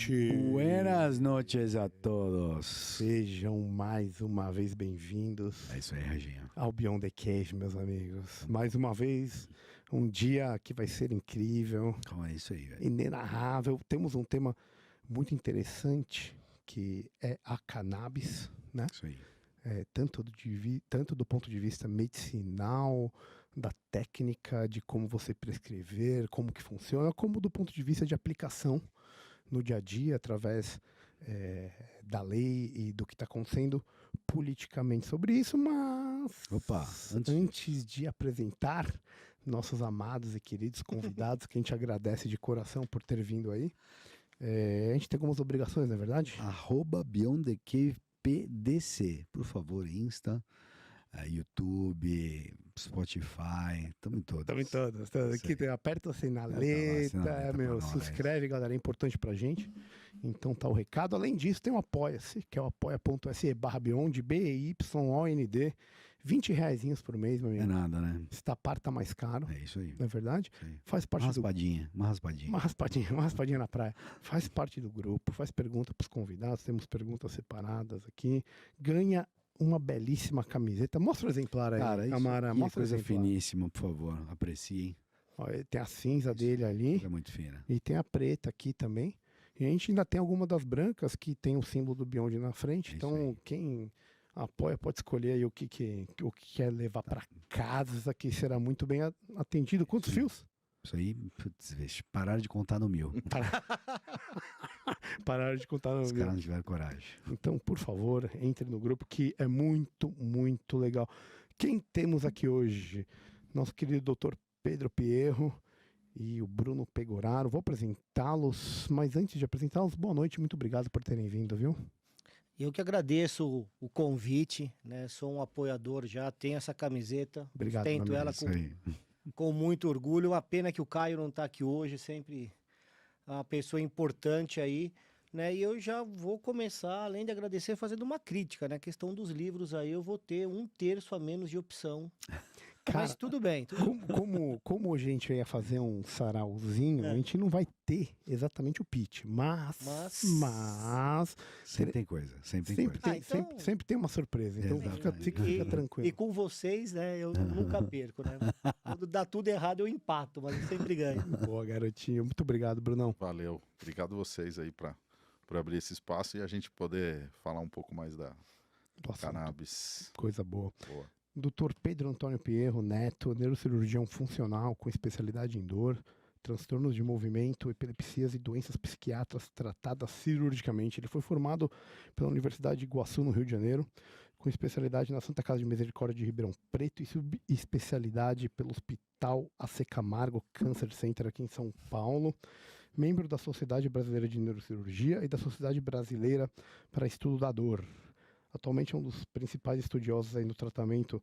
noches. Buenas noches a todos. Sejam mais uma vez bem-vindos. É isso aí, Reginha. Ao Beyond the Cage, meus amigos. Mais uma vez, um dia que vai ser incrível. Como é isso aí, velho? Inenarrável. Temos um tema muito interessante, que é a cannabis, né? Isso aí. Tanto do ponto de vista medicinal, da técnica, de como você prescrever, como que funciona, como do ponto de vista de aplicação no dia a dia, através da lei e do que está acontecendo politicamente sobre isso. Mas antes de apresentar nossos amados e queridos convidados, que a gente agradece de coração por ter vindo aí, a gente tem algumas obrigações, não é verdade? @Beyond the Cave PDC, por favor, Insta, YouTube, Spotify, estamos em todas. Estamos em todas. Aqui aperta a sinaleta, se inscreve, galera, é importante pra gente. Então tá o recado. Além disso, tem o Apoia-se, que é o apoia.se/Beyond, BYOND, R$20 por mês, meu amigo. É nada, né? Esse tapar tá mais caro. É isso aí. Não é verdade? Sim. Faz parte Uma raspadinha. Uma raspadinha na praia. Faz parte do grupo, faz pergunta pros convidados, temos perguntas separadas aqui. Ganha uma belíssima camiseta. Mostra o exemplar aí, cara, Amara. Mostra coisa finíssima, por favor. Apreciem. Tem a cinza dele ali. É muito fina. E tem a preta aqui também. E a gente ainda tem alguma das brancas que tem o símbolo do Beyond na frente. Então, quem apoia pode escolher aí o que quer levar para casa. Isso aqui será muito bem atendido. Quantos fios? Isso aí, putz, pararam de contar no 1000. Pararam de contar no 1000. Os caras não tiveram coragem. Então, por favor, entre no grupo que é muito, muito legal. Quem temos aqui hoje? Nosso querido Dr. Pedro Pierro e o Bruno Pegoraro. Vou apresentá-los, mas antes de apresentá-los, boa noite, muito obrigado por terem vindo, viu? Eu que agradeço o convite, né? Sou um apoiador já, tenho essa camiseta. Obrigado, ostento ela com muito orgulho. Uma pena que o Caio não está aqui hoje, sempre uma pessoa importante aí, né? E eu já vou começar, além de agradecer, fazendo uma crítica, né? A questão dos livros aí, eu vou ter 1/3 a menos de opção. Cara, mas tudo bem. Como a gente ia fazer um sarauzinho, a gente não vai ter exatamente o pitch, mas sempre tem coisa, sempre tem coisa. Sempre tem uma surpresa, então fica tranquilo. E com vocês, né, eu nunca perco, né? Quando dá tudo errado, eu empato, mas eu sempre ganho. Boa, garotinho. Muito obrigado, Brunão. Valeu. Obrigado vocês aí por abrir esse espaço e a gente poder falar um pouco mais da cannabis. Coisa boa. Dr. Pedro Antônio Pierro Neto, neurocirurgião funcional com especialidade em dor, transtornos de movimento, epilepsias e doenças psiquiátricas tratadas cirurgicamente. Ele foi formado pela Universidade de Iguaçu, no Rio de Janeiro, com especialidade na Santa Casa de Misericórdia de Ribeirão Preto e subespecialidade pelo Hospital AC Camargo Cancer Center aqui em São Paulo. Membro da Sociedade Brasileira de Neurocirurgia e da Sociedade Brasileira para Estudo da Dor. Atualmente é um dos principais estudiosos aí no tratamento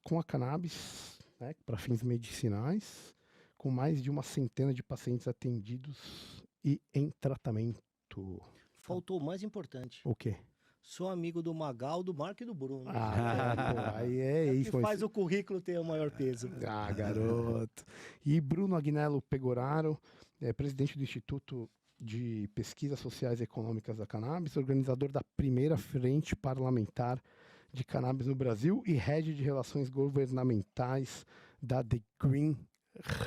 com a cannabis, né, para fins medicinais, com mais de uma centena de pacientes atendidos e em tratamento. Faltou o mais importante. O quê? Sou amigo do Magal, do Marco e do Bruno. Aí é isso. Que faz o currículo ter o maior peso. Garoto. E Bruno Agnello Pegoraro, presidente do Instituto de Pesquisas Sociais e Econômicas da Cannabis, organizador da primeira frente parlamentar de cannabis no Brasil e head de relações governamentais da The Green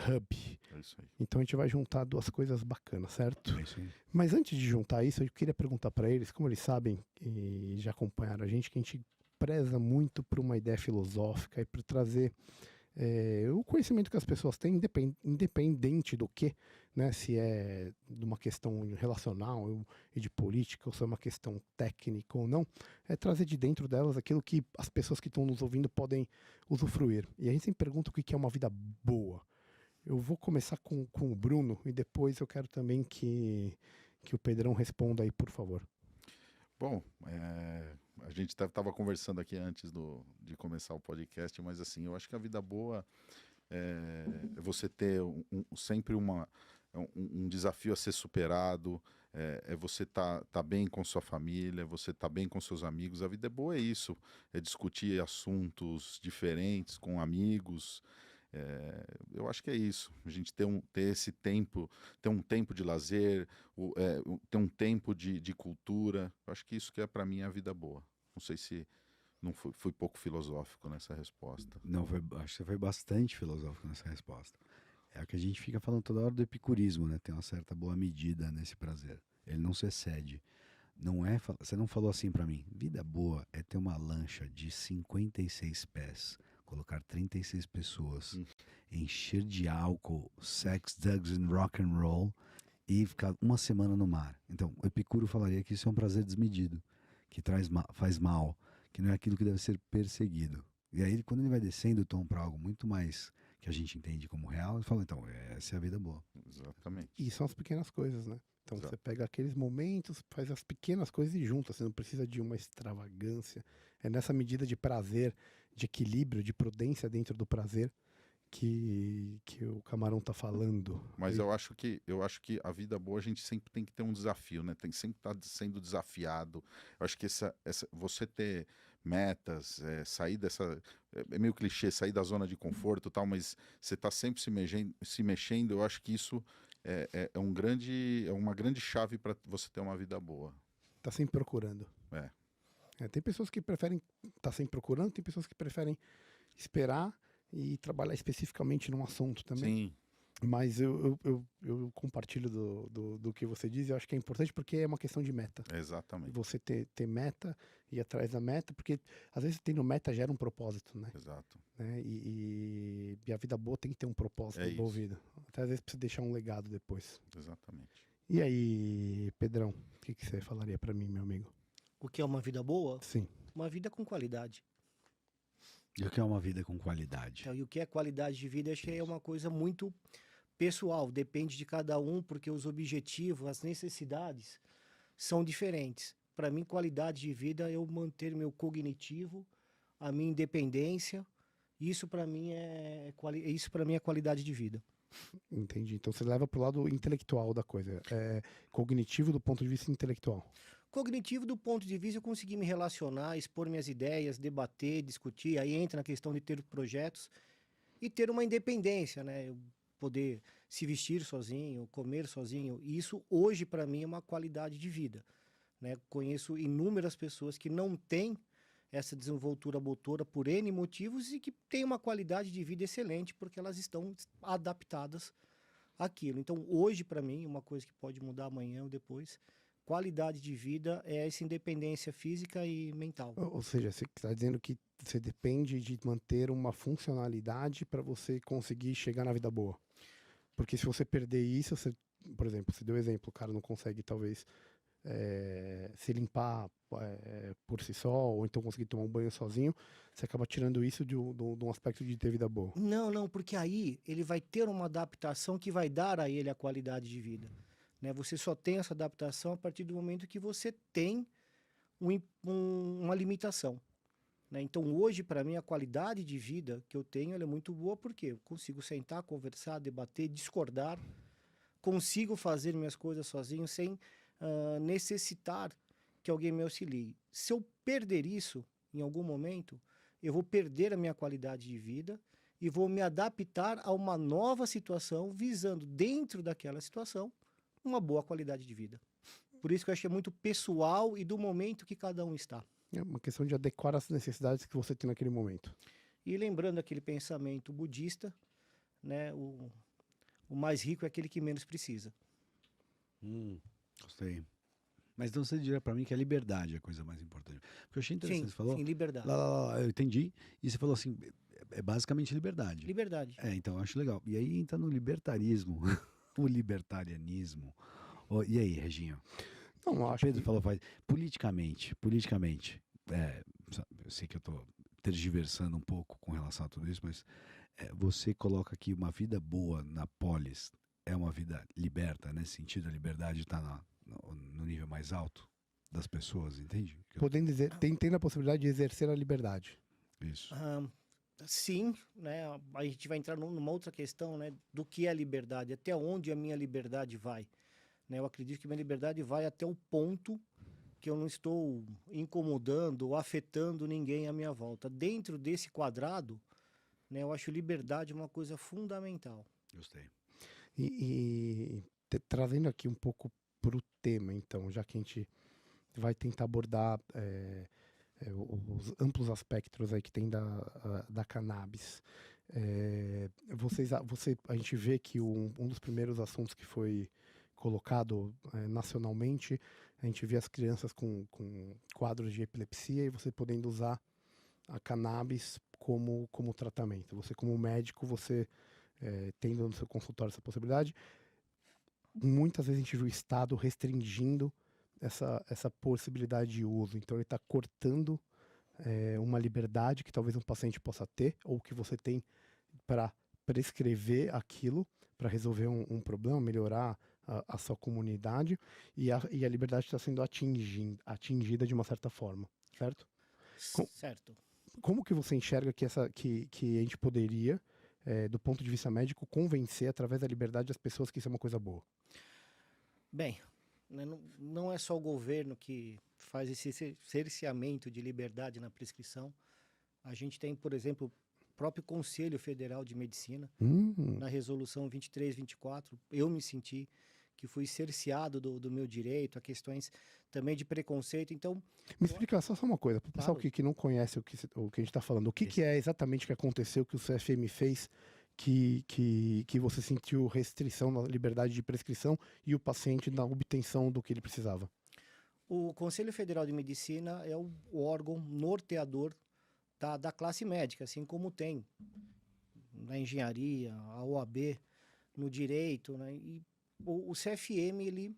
Hub. É isso aí. Então a gente vai juntar duas coisas bacanas, certo? É isso aí. Mas antes de juntar isso, eu queria perguntar para eles, como eles sabem e já acompanharam a gente, que a gente preza muito por uma ideia filosófica e por trazer o conhecimento que as pessoas têm, independente do que, né, se é de uma questão relacional e de política, ou se é uma questão técnica ou não, é trazer de dentro delas aquilo que as pessoas que estão nos ouvindo podem usufruir. E a gente sempre pergunta o que é uma vida boa. Eu vou começar com o Bruno e depois eu quero também que o Pedrão responda aí, por favor. Bom, a gente estava conversando aqui antes de começar o podcast, mas assim, eu acho que a vida boa é você ter sempre um desafio a ser superado, é você tá bem com sua família, você tá bem com seus amigos. A vida é boa, é isso, é discutir assuntos diferentes com amigos, Eu acho que é isso. A gente ter esse tempo, ter um tempo de lazer, ter um tempo de cultura. Eu acho que isso que é para mim a vida boa. Não sei se não fui pouco filosófico nessa resposta. Não, acho que você foi bastante filosófico nessa resposta. É o que a gente fica falando toda hora do epicurismo, né? Tem uma certa boa medida nesse prazer. Ele não se excede. Não é, você não falou assim pra mim. Vida boa é ter uma lancha de 56 pés, colocar 36 pessoas, encher de álcool, sex, drugs and rock and roll e ficar uma semana no mar. Então, o Epicuro falaria que isso é um prazer desmedido, que faz mal, que não é aquilo que deve ser perseguido. E aí, quando ele vai descendo o tom para algo muito mais que a gente entende como real, ele fala, então, essa é a vida boa. Exatamente. E são as pequenas coisas, né? Então Exato. você pega aqueles momentos, faz as pequenas coisas e junta. Você não precisa de uma extravagância. É nessa medida de prazer, de equilíbrio, de prudência dentro do prazer que o Camarão tá falando. Mas eu acho que a vida boa a gente sempre tem que ter um desafio, né? Tem que sempre estar sendo desafiado. Eu acho que você ter metas, sair dessa. É meio clichê, sair da zona de conforto e tal, mas você tá sempre se mexendo. Eu acho que isso é uma grande chave para você ter uma vida boa. Tá sempre procurando. Tem pessoas que preferem estar sempre procurando, tem pessoas que preferem esperar e trabalhar especificamente num assunto também. Sim. Mas eu compartilho do que você diz, eu acho que é importante porque é uma questão de meta. Exatamente. Você ter meta, ir atrás da meta, porque às vezes tendo meta gera um propósito, né? Exato. Né? E a vida boa tem que ter um propósito envolvido. Até às vezes precisa deixar um legado depois. Exatamente. E aí, Pedrão, o que você falaria pra mim, meu amigo? O que é uma vida boa? Sim. Uma vida com qualidade. E o que é uma vida com qualidade? Então, e o que é qualidade de vida, acho que é uma coisa muito pessoal, depende de cada um, porque os objetivos, as necessidades são diferentes. Para mim, qualidade de vida é eu manter meu cognitivo, a minha independência. Isso para mim é qualidade de vida. Entendi. Então você leva pro lado intelectual da coisa. Cognitivo do ponto de vista intelectual. Cognitivo do ponto de vista eu conseguir me relacionar, expor minhas ideias, debater, discutir, aí entra na questão de ter projetos e ter uma independência, né? Eu poder se vestir sozinho, comer sozinho, e isso hoje para mim é uma qualidade de vida, né? Conheço inúmeras pessoas que não têm essa desenvoltura motora por N motivos e que têm uma qualidade de vida excelente porque elas estão adaptadas àquilo. Então hoje para mim, uma coisa que pode mudar amanhã ou depois, qualidade de vida é essa independência física e mental. Ou seja, você está dizendo que você depende de manter uma funcionalidade para você conseguir chegar na vida boa. Porque se você perder isso, por exemplo, você deu exemplo, o cara não consegue talvez se limpar por si só, ou então conseguir tomar um banho sozinho, você acaba tirando isso de um aspecto de ter vida boa. Não, porque aí ele vai ter uma adaptação que vai dar a ele a qualidade de vida. Né? Você só tem essa adaptação a partir do momento que você tem uma limitação. Né? Então, hoje, para mim, a qualidade de vida que eu tenho ela é muito boa porque eu consigo sentar, conversar, debater, discordar, consigo fazer minhas coisas sozinho sem necessitar que alguém me auxilie. Se eu perder isso em algum momento, eu vou perder a minha qualidade de vida e vou me adaptar a uma nova situação, visando dentro daquela situação uma boa qualidade de vida. Por isso que eu acho que é muito pessoal e do momento que cada um está. É uma questão de adequar as necessidades que você tem naquele momento. E lembrando aquele pensamento budista, né, o mais rico é aquele que menos precisa. Gostei. Mas então você diria pra mim que a liberdade é a coisa mais importante. Porque eu achei interessante, você falou... Sim, liberdade. Eu entendi. E você falou assim, é basicamente liberdade. Liberdade. Então eu acho legal. E aí entra no libertarismo, o libertarianismo. E aí, Reginho? Não, eu acho Pedro falou, politicamente, eu sei que eu tô tergiversando um pouco com relação a tudo isso, mas você coloca aqui uma vida boa na polis, é uma vida liberta, nesse sentido, a liberdade está no nível mais alto das pessoas, entende? Podendo dizer, tendo a possibilidade de exercer a liberdade. Isso. Sim, né? A gente vai entrar numa outra questão, né? Do que é liberdade, até onde a minha liberdade vai. Né? Eu acredito que minha liberdade vai até o ponto que eu não estou incomodando ou afetando ninguém à minha volta. Dentro desse quadrado, né? Eu acho liberdade uma coisa fundamental. Gostei. Trazendo aqui um pouco para o tema, então, já que a gente vai tentar abordar os amplos aspectos aí que tem da cannabis. A gente vê que um dos primeiros assuntos que foi colocado nacionalmente, a gente vê as crianças com quadros de epilepsia e você podendo usar a cannabis como tratamento. Você, como médico, você tendo no seu consultório essa possibilidade. Muitas vezes a gente viu o Estado restringindo essa possibilidade de uso. Então ele está cortando uma liberdade que talvez um paciente possa ter, ou que você tem para prescrever aquilo, para resolver um problema, melhorar a sua comunidade, e a liberdade está sendo atingida de uma certa forma, certo? Certo. Como que você enxerga que a gente poderia, do ponto de vista médico, convencer através da liberdade as pessoas que isso é uma coisa boa? Bem, né, não é só o governo que faz esse cerceamento de liberdade na prescrição. A gente tem, por exemplo, o próprio Conselho Federal de Medicina, na resolução 2324, eu me senti que fui cerceado do meu direito, a questões também de preconceito. Então, me explica só uma coisa, para o pessoal que não conhece o que a gente está falando, o que é exatamente que aconteceu, que o CFM fez, que você sentiu restrição na liberdade de prescrição e o paciente na obtenção do que ele precisava? O Conselho Federal de Medicina é o órgão norteador da classe médica, assim como tem na engenharia, a OAB, no direito, né? E o CFM,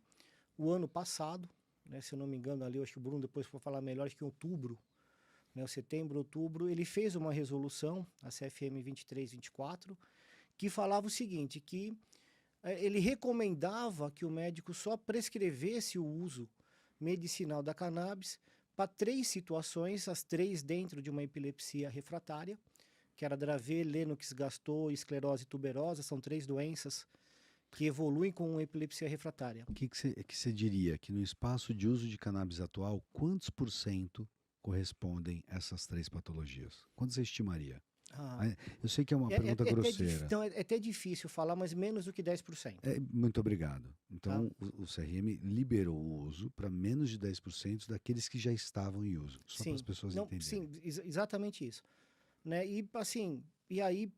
o ano passado, né, se eu não me engano, ali, eu acho que o Bruno depois vai falar melhor, acho que em outubro, né, setembro, outubro, ele fez uma resolução, a CFM 2324, que falava o seguinte, que ele recomendava que o médico só prescrevesse o uso medicinal da cannabis para 3 situações, as 3 dentro de uma epilepsia refratária, que era Dravet, Lennox-Gastaut e esclerose tuberosa, são 3 doenças que evoluem com epilepsia refratária. O que você diria? Que no espaço de uso de cannabis atual, quantos % correspondem a essas 3 patologias? Quanto você estimaria? Eu sei que é uma pergunta grosseira. É até difícil falar, mas menos do que 10%. Muito obrigado. Então, o CRM liberou o uso para menos de 10% daqueles que já estavam em uso. Só para as pessoas entenderem. Sim, exatamente isso. Né? E assim, e aí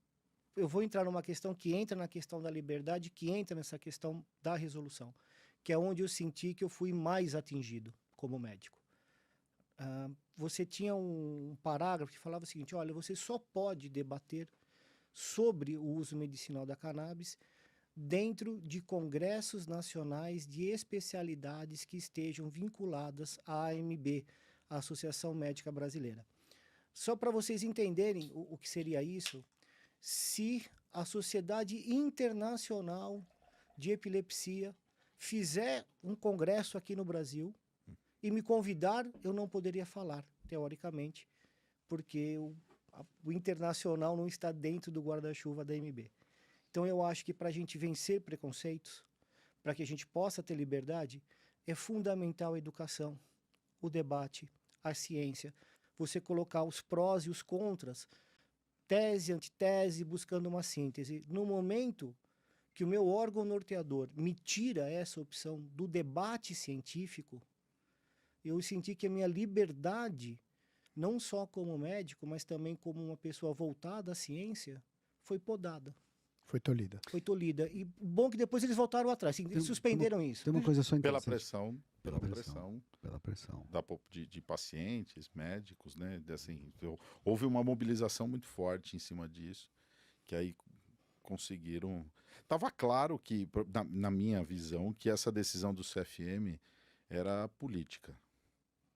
eu vou entrar numa questão que entra na questão da liberdade, que entra nessa questão da resolução, que é onde eu senti que eu fui mais atingido como médico. Você tinha um parágrafo que falava o seguinte: olha, você só pode debater sobre o uso medicinal da cannabis dentro de congressos nacionais de especialidades que estejam vinculadas à AMB, a Associação Médica Brasileira. Só para vocês entenderem o que seria isso, se a Sociedade Internacional de Epilepsia fizer um congresso aqui no Brasil e me convidar, eu não poderia falar, teoricamente, porque o internacional não está dentro do guarda-chuva da AMB. Então eu acho que para a gente vencer preconceitos, para que a gente possa ter liberdade, é fundamental a educação, o debate, a ciência, você colocar os prós e os contras, tese, antitese, buscando uma síntese. No momento que o meu órgão norteador me tira essa opção do debate científico, eu senti que a minha liberdade, não só como médico, mas também como uma pessoa voltada à ciência, foi podada. Foi tolhida. Foi tolhida. E bom que depois eles voltaram atrás, suspenderam isso. Tem uma coisa só Pela interessante. pressão Pela pressão. de pacientes, médicos, né? Houve uma mobilização muito forte em cima disso, que aí conseguiram. Estava claro que, na minha visão, que essa decisão do CFM era política.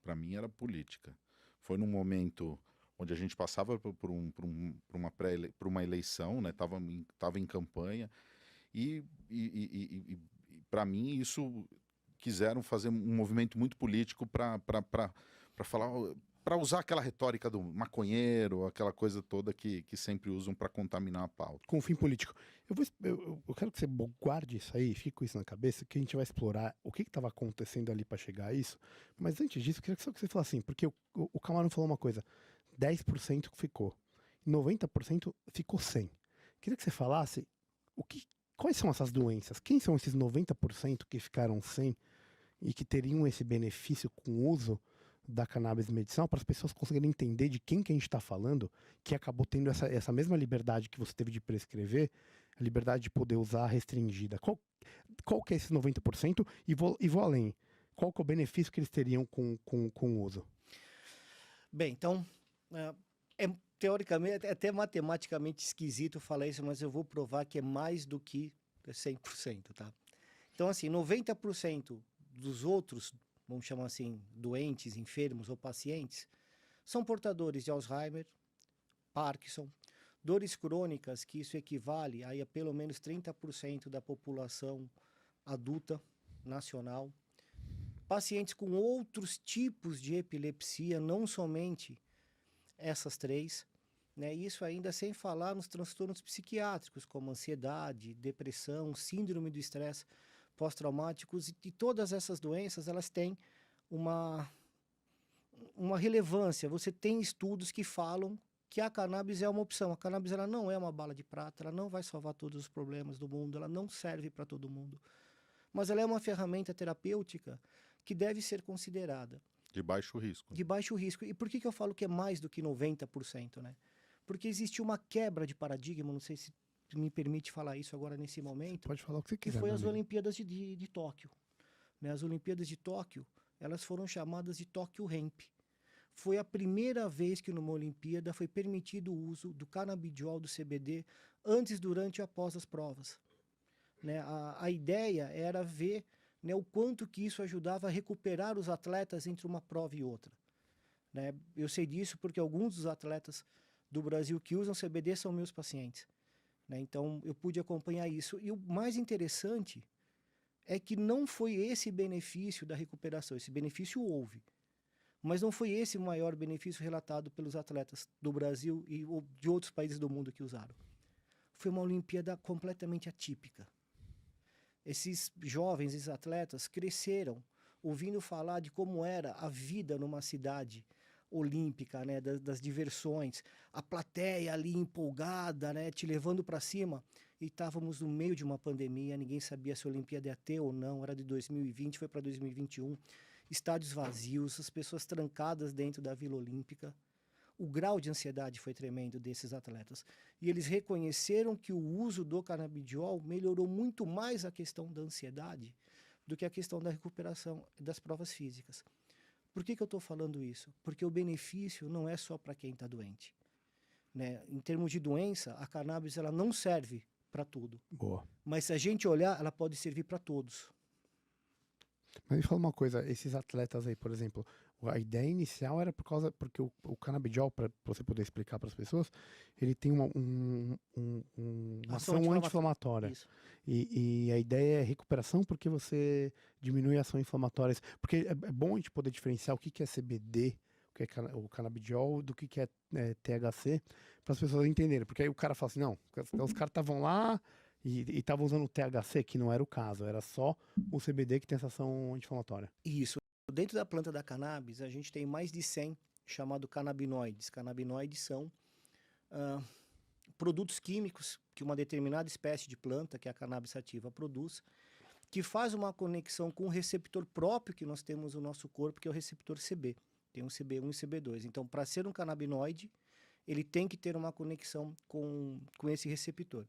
Para mim era política. Foi num momento onde a gente passava por uma eleição, né? Tava em campanha e para mim isso quiseram fazer um movimento muito político para falar, para usar aquela retórica do maconheiro, aquela coisa toda que sempre usam para contaminar a pauta. Com fim político. Eu quero que você guarde isso aí, fique com isso na cabeça, que a gente vai explorar o que estava acontecendo ali para chegar a isso. Mas antes disso, eu queria só que você falasse assim, porque o Camarão falou uma coisa, 10% ficou. 90% ficou sem. Queria que você falasse quais são essas doenças? Quem são esses 90% que ficaram sem e que teriam esse benefício com o uso da cannabis medicinal, para as pessoas conseguirem entender de quem que a gente está falando, que acabou tendo essa mesma liberdade que você teve de prescrever, a liberdade de poder usar restringida. Qual que é esses 90%? E vou além. Qual que é o benefício que eles teriam com o uso? Bem, então, teoricamente, até matematicamente esquisito falar isso, mas eu vou provar que é mais do que 100%, tá? Então, assim, 90% dos outros, vamos chamar assim, doentes, enfermos ou pacientes, são portadores de Alzheimer, Parkinson, dores crônicas, que isso equivale a pelo menos 30% da população adulta nacional, pacientes com outros tipos de epilepsia, não somente essas três, né? Isso ainda sem falar nos transtornos psiquiátricos, como ansiedade, depressão, síndrome do estresse pós-traumáticos, e todas essas doenças, elas têm uma relevância. Você tem estudos que falam que a cannabis é uma opção. A cannabis, ela não é uma bala de prata, ela não vai salvar todos os problemas do mundo, ela não serve para todo mundo. Mas ela é uma ferramenta terapêutica que deve ser considerada. De baixo risco. De baixo risco. E por que eu falo que é mais do que 90%, né? Porque existe uma quebra de paradigma, não sei se me permite falar isso agora nesse momento. Pode falar o que você quiser. Que foi as Olimpíadas de Tóquio. Né? As Olimpíadas de Tóquio, elas foram chamadas de Tóquio Hemp. Foi a primeira vez que numa Olimpíada foi permitido o uso do canabidiol, do CBD, antes, durante e após as provas. Né? A ideia era ver, né, o quanto que isso ajudava a recuperar os atletas entre uma prova e outra. Né? Eu sei disso porque alguns dos atletas do Brasil que usam CBD são meus pacientes. Né? Então, eu pude acompanhar isso. E o mais interessante é que não foi esse benefício da recuperação. Esse benefício houve. Mas não foi esse o maior benefício relatado pelos atletas do Brasil e de outros países do mundo que usaram. Foi uma Olimpíada completamente atípica. Esses jovens, esses atletas, cresceram ouvindo falar de como era a vida numa cidade olímpica, né, das diversões, a plateia ali empolgada, né, te levando para cima, e estávamos no meio de uma pandemia, ninguém sabia se a Olimpíada ia ter ou não, era de 2020, foi para 2021, estádios vazios, as pessoas trancadas dentro da Vila Olímpica. O grau de ansiedade foi tremendo desses atletas. E eles reconheceram que o uso do canabidiol melhorou muito mais a questão da ansiedade do que a questão da recuperação das provas físicas. Por que eu estou falando isso? Porque o benefício não é só para quem está doente. Né? Em termos de doença, a cannabis ela não serve para tudo. Boa. Mas se a gente olhar, ela pode servir para todos. Mas me fala uma coisa, esses atletas aí, por exemplo, a ideia inicial era porque o canabidiol, para você poder explicar para as pessoas, ele tem uma ação anti-inflamatória. Isso. E a ideia é recuperação porque você diminui a ação inflamatória. Porque é bom a gente poder diferenciar o que é CBD, o que é o canabidiol, do que é THC, para as pessoas entenderem. Porque aí o cara fala assim, não, os caras estavam lá e estavam usando o THC, que não era o caso, era só o CBD que tem essa ação anti-inflamatória. Isso. Dentro da planta da cannabis, a gente tem mais de 100 chamados canabinoides. Canabinoides são produtos químicos que uma determinada espécie de planta, que é a cannabis sativa, produz, que faz uma conexão com o receptor próprio que nós temos no nosso corpo, que é o receptor CB. Tem um CB1 e CB2. Então, para ser um canabinoide, ele tem que ter uma conexão com esse receptor.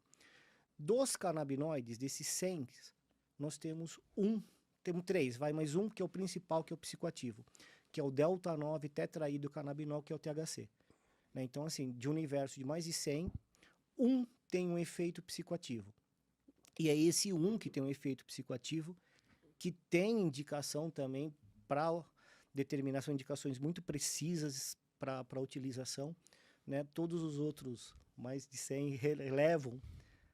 Dos canabinoides, desses 100, nós temos três, mas um que é o principal, que é o psicoativo, que é o delta-9 tetraído-canabinol, que é o THC. Né? Então, assim, de um universo de mais de 100, um tem um efeito psicoativo. E é esse um que tem um efeito psicoativo que tem indicação também para determinação, indicações muito precisas para utilização. Né? Todos os outros, mais de 100, relevam,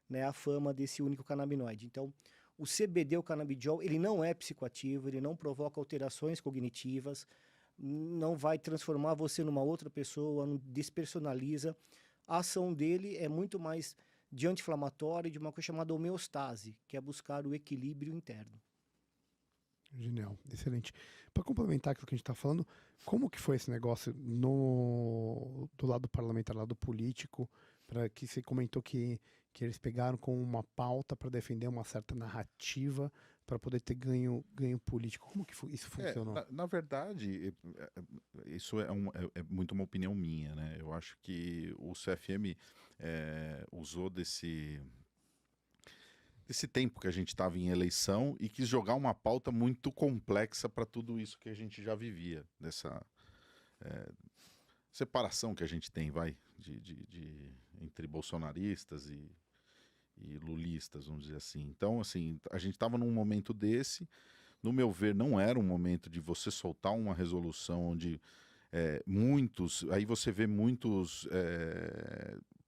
né, a fama desse único canabinoide. Então, o CBD, o canabidiol, ele não é psicoativo, ele não provoca alterações cognitivas, não vai transformar você numa outra pessoa, não despersonaliza. A ação dele é muito mais de anti-inflamatório, de uma coisa chamada homeostase, que é buscar o equilíbrio interno. Genial, excelente. Para complementar aquilo que a gente está falando, como que foi esse negócio do lado parlamentar, lado político, para que você comentou que eles pegaram como uma pauta para defender uma certa narrativa para poder ter ganho político. Como que isso funcionou? Na verdade, isso é muito uma opinião minha, né? Eu acho que o CFM usou desse tempo que a gente estava em eleição e quis jogar uma pauta muito complexa para tudo isso que a gente já vivia, dessa separação que a gente tem, entre bolsonaristas e lulistas, vamos dizer assim. Então, assim, a gente estava num momento desse, no meu ver, não era um momento de você soltar uma resolução onde aí você vê muitos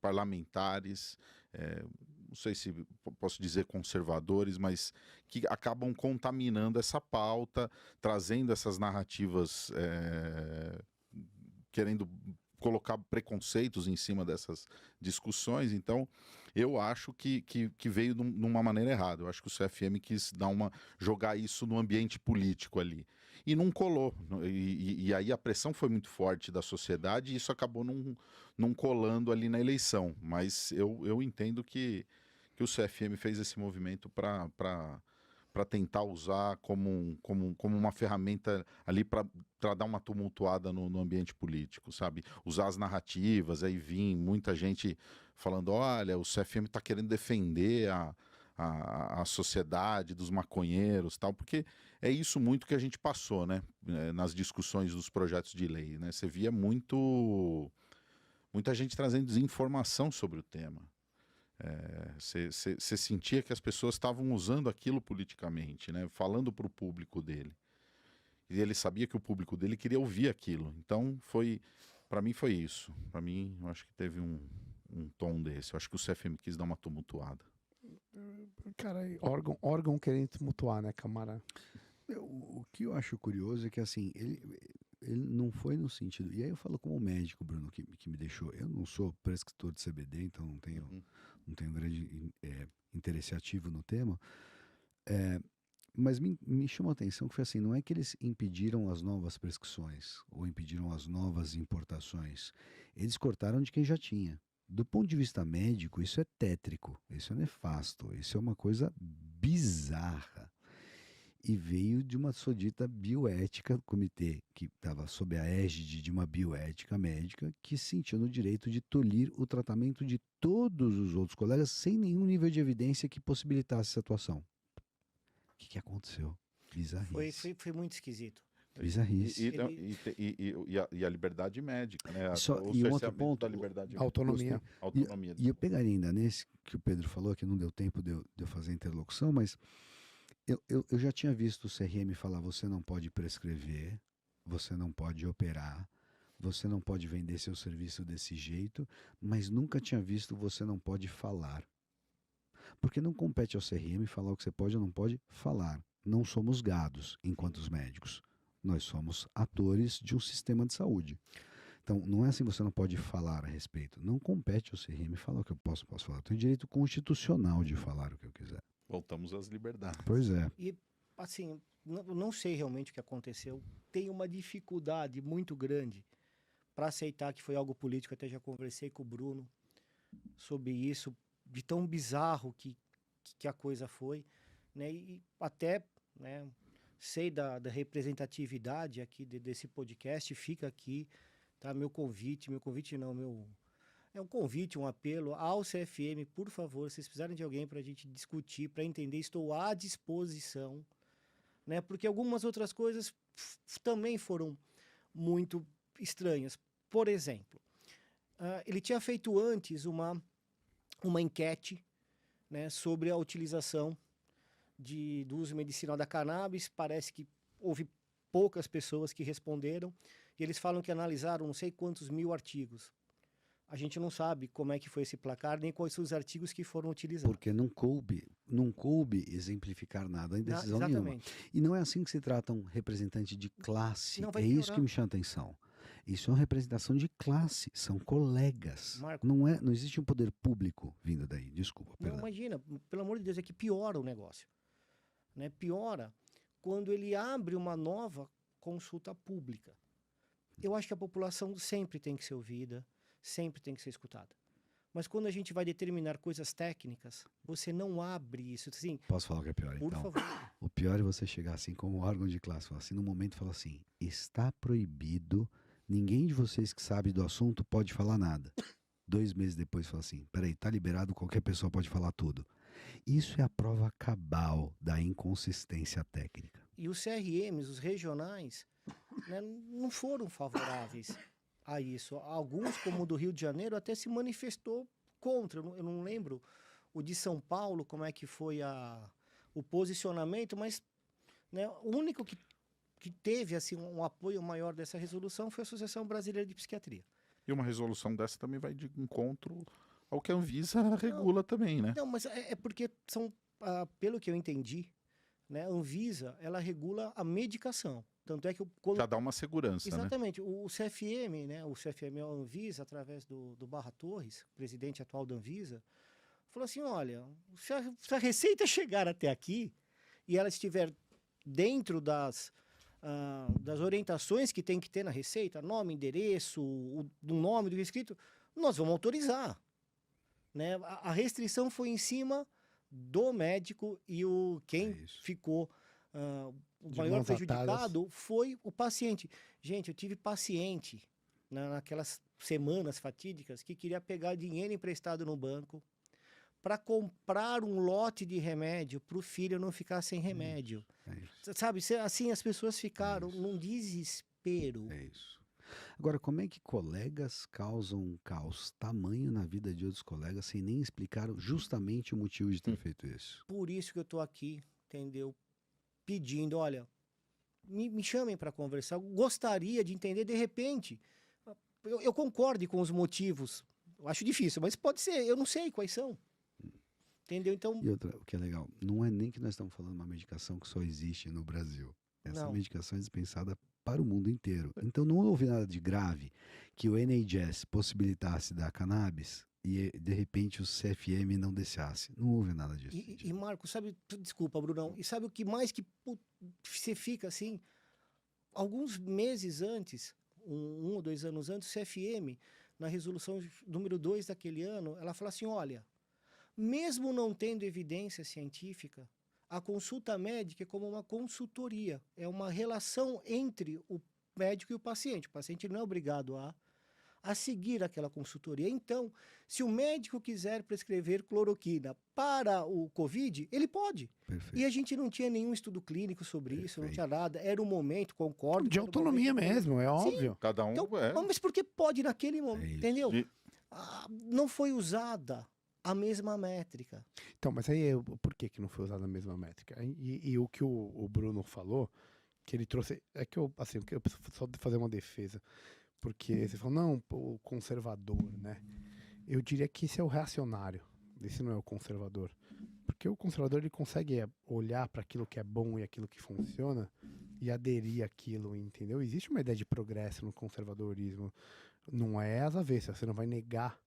parlamentares, não sei se posso dizer conservadores, mas que acabam contaminando essa pauta, trazendo essas narrativas, querendo colocar preconceitos em cima dessas discussões. Então, eu acho que veio numa maneira errada. Eu acho que o CFM quis jogar isso no ambiente político ali. E não colou. E aí a pressão foi muito forte da sociedade e isso acabou não colando ali na eleição. Mas eu entendo que o CFM fez esse movimento para tentar usar como uma ferramenta ali para dar uma tumultuada no ambiente político, sabe? Usar as narrativas, aí vir muita gente falando, olha, o CFM está querendo defender a sociedade dos maconheiros, tal, porque é isso muito que a gente passou, né? Nas discussões dos projetos de lei, né? Você via muita gente trazendo desinformação sobre o tema. Você sentia que as pessoas estavam usando aquilo politicamente, né? Falando para o público dele. E ele sabia que o público dele queria ouvir aquilo. Então, para mim foi isso. Para mim, eu acho que teve um tom desse. Eu acho que o CFM quis dar uma tumultuada. Cara, órgão querendo tumultuar, né, Camara? O que eu acho curioso é que, assim, ele não foi no sentido... E aí eu falo como médico, Bruno, que me deixou... Eu não sou prescritor de CBD, então não tenho grande interesse ativo no tema. Mas me chamou a atenção que foi assim, não é que eles impediram as novas prescrições ou impediram as novas importações. Eles cortaram de quem já tinha. Do ponto de vista médico, isso é tétrico, isso é nefasto, isso é uma coisa bizarra. E veio de uma sodita bioética, comitê que estava sob a égide de uma bioética médica, que se sentiu no direito de tolir o tratamento de todos os outros colegas sem nenhum nível de evidência que possibilitasse essa atuação. O que aconteceu? Bizarrice. Foi muito esquisito. Bizarrice. E a liberdade médica, né? E um outro ponto, da liberdade autonomia. Autonomia. E eu pegaria ainda nesse que o Pedro falou, que não deu tempo de eu fazer a interlocução, mas eu já tinha visto o CRM falar, você não pode prescrever, você não pode operar, você não pode vender seu serviço desse jeito, mas nunca tinha visto você não pode falar. Porque não compete ao CRM falar o que você pode ou não pode falar. Não somos gados enquanto os médicos. Nós somos atores de um sistema de saúde. Então, não é assim, você não pode falar a respeito. Não compete ao CRM falar o que eu posso falar. Eu tenho direito constitucional de falar o que eu quiser. Voltamos às liberdades. Pois é. E, assim, não sei realmente o que aconteceu. Tenho uma dificuldade muito grande para aceitar que foi algo político. Até já conversei com o Bruno sobre isso, de tão bizarro que a coisa foi, né? E até, né, sei da representatividade aqui desse podcast, fica aqui, tá? Meu convite não, é um convite, um apelo ao CFM, por favor, se vocês precisarem de alguém para a gente discutir, para entender, estou à disposição, né? Porque algumas outras coisas também foram muito estranhas. Por exemplo, ele tinha feito antes uma enquete, né, sobre a utilização do uso medicinal da cannabis. Parece que houve poucas pessoas que responderam, e eles falam que analisaram não sei quantos mil artigos. A gente não sabe como é que foi esse placar, nem quais são os artigos que foram utilizados. Porque não coube exemplificar nada em decisão nenhuma. E não é assim que se trata um representante de classe. É isso que me chama a atenção. Isso é uma representação de classe, são colegas. Marco, não existe um poder público vindo daí, desculpa. Não, imagina, pelo amor de Deus, é que piora o negócio. Né? Piora quando ele abre uma nova consulta pública. Eu acho que a população sempre tem que ser ouvida, sempre tem que ser escutada. Mas quando a gente vai determinar coisas técnicas, você não abre isso. Assim, Posso falar o que é pior, por então? favor. O pior é você chegar assim como órgão de classe, falar assim, no momento fala assim, está proibido, ninguém de vocês que sabe do assunto pode falar nada. 2 meses depois fala assim, peraí, tá liberado, qualquer pessoa pode falar tudo. Isso é a prova cabal da inconsistência técnica. E os CRMs, os regionais, né, não foram favoráveis a isso. Alguns, como o do Rio de Janeiro, até se manifestou contra. Eu não lembro o de São Paulo, como é que foi o posicionamento, mas, né, o único que teve assim, um apoio maior dessa resolução foi a Associação Brasileira de Psiquiatria. E uma resolução dessa também vai de encontro ao que a Anvisa regula também, né? Não, mas é porque são, pelo que eu entendi, né, a Anvisa, ela regula a medicação. Tanto é que Já dá uma segurança, né? exatamente. O CFM, né? O CFM é a Anvisa, através do Barra Torres, presidente atual da Anvisa, falou assim: olha, se a receita chegar até aqui e ela estiver dentro das orientações que tem que ter na receita, nome, endereço, do nome do escrito, nós vamos autorizar. Né? A restrição foi em cima do médico e quem ficou o De maior mãos prejudicado atadas. foi o paciente. Gente, eu tive paciente naquelas semanas fatídicas que queria pegar dinheiro emprestado no banco para comprar um lote de remédio para o filho não ficar sem remédio. É isso. Sabe, assim as pessoas ficaram num desespero. É isso. Agora, como é que colegas causam um caos tamanho na vida de outros colegas sem nem explicar justamente o motivo de ter feito isso? Por isso que eu estou aqui, entendeu? Pedindo, olha, me chamem para conversar. Eu gostaria de entender, de repente, eu concordo com os motivos. Eu acho difícil, mas pode ser, eu não sei quais são. Entendeu? Então, E outra, o que é legal, não é nem que nós estamos falando de uma medicação que só existe no Brasil. Essa Não. medicação é dispensada para o mundo inteiro. Então não houve nada de grave que o NHS possibilitasse dar cannabis e de repente o CFM não deixasse. Não houve nada disso. e Marco, sabe, desculpa, Brunão, e sabe o que mais que você fica assim? Alguns meses antes, 1 ou 2 anos antes, o CFM, na resolução número 2 daquele ano, ela fala assim: olha, mesmo não tendo evidência científica, a consulta médica é como uma consultoria, é uma relação entre o médico e o paciente. O paciente não é obrigado a seguir aquela consultoria. Então, se o médico quiser prescrever cloroquina para o Covid, ele pode. Perfeito. E a gente não tinha nenhum estudo clínico sobre isso, não tinha nada. Era um momento, concordo. De que era um autonomia momento- mesmo, é óbvio. Cada um Então, é. mas por que pode naquele momento? isso. Entendeu? E- Não foi usada a mesma métrica. Então, mas aí por que não foi usada a mesma métrica? E o que o Bruno falou, que ele trouxe. É que eu preciso só fazer uma defesa. Porque você falou, não, o conservador, né? Eu diria que esse é o reacionário. Esse não é o conservador. Porque o conservador ele consegue olhar para aquilo que é bom e aquilo que funciona e aderir àquilo, entendeu? Existe uma ideia de progresso no conservadorismo. Não é às avessas, você não vai negar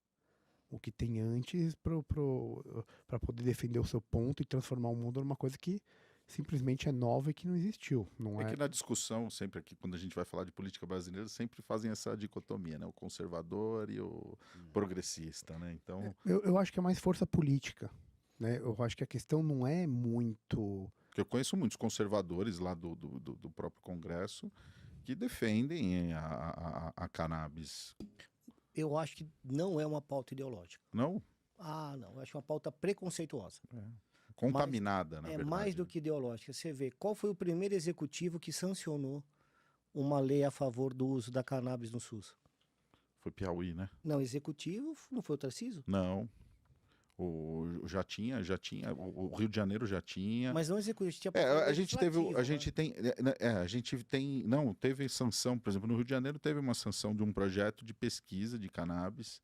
o que tem antes para poder defender o seu ponto e transformar o mundo numa coisa que simplesmente é nova e que não existiu. Não É é? que na discussão, sempre aqui, quando a gente vai falar de política brasileira, sempre fazem essa dicotomia, né? O conservador e o progressista, né? Então, Eu acho que é mais força política, né? Eu acho que a questão não é muito... porque eu conheço muitos conservadores lá do próprio Congresso que defendem a cannabis. Eu acho que não é uma pauta ideológica. Não? Não. Eu acho uma pauta preconceituosa. Contaminada, na É verdade. mais do que ideológica. Você vê, qual foi o primeiro executivo que sancionou uma lei a favor do uso da cannabis no SUS? Foi Piauí, né? Não, executivo não foi o Tarcísio? Não. Já tinha, o Rio de Janeiro já tinha. Mas não executivo, tinha A gente teve, legislativo, a gente tem, a gente tem, não, teve sanção, por exemplo, no Rio de Janeiro teve uma sanção de um projeto de pesquisa de cannabis.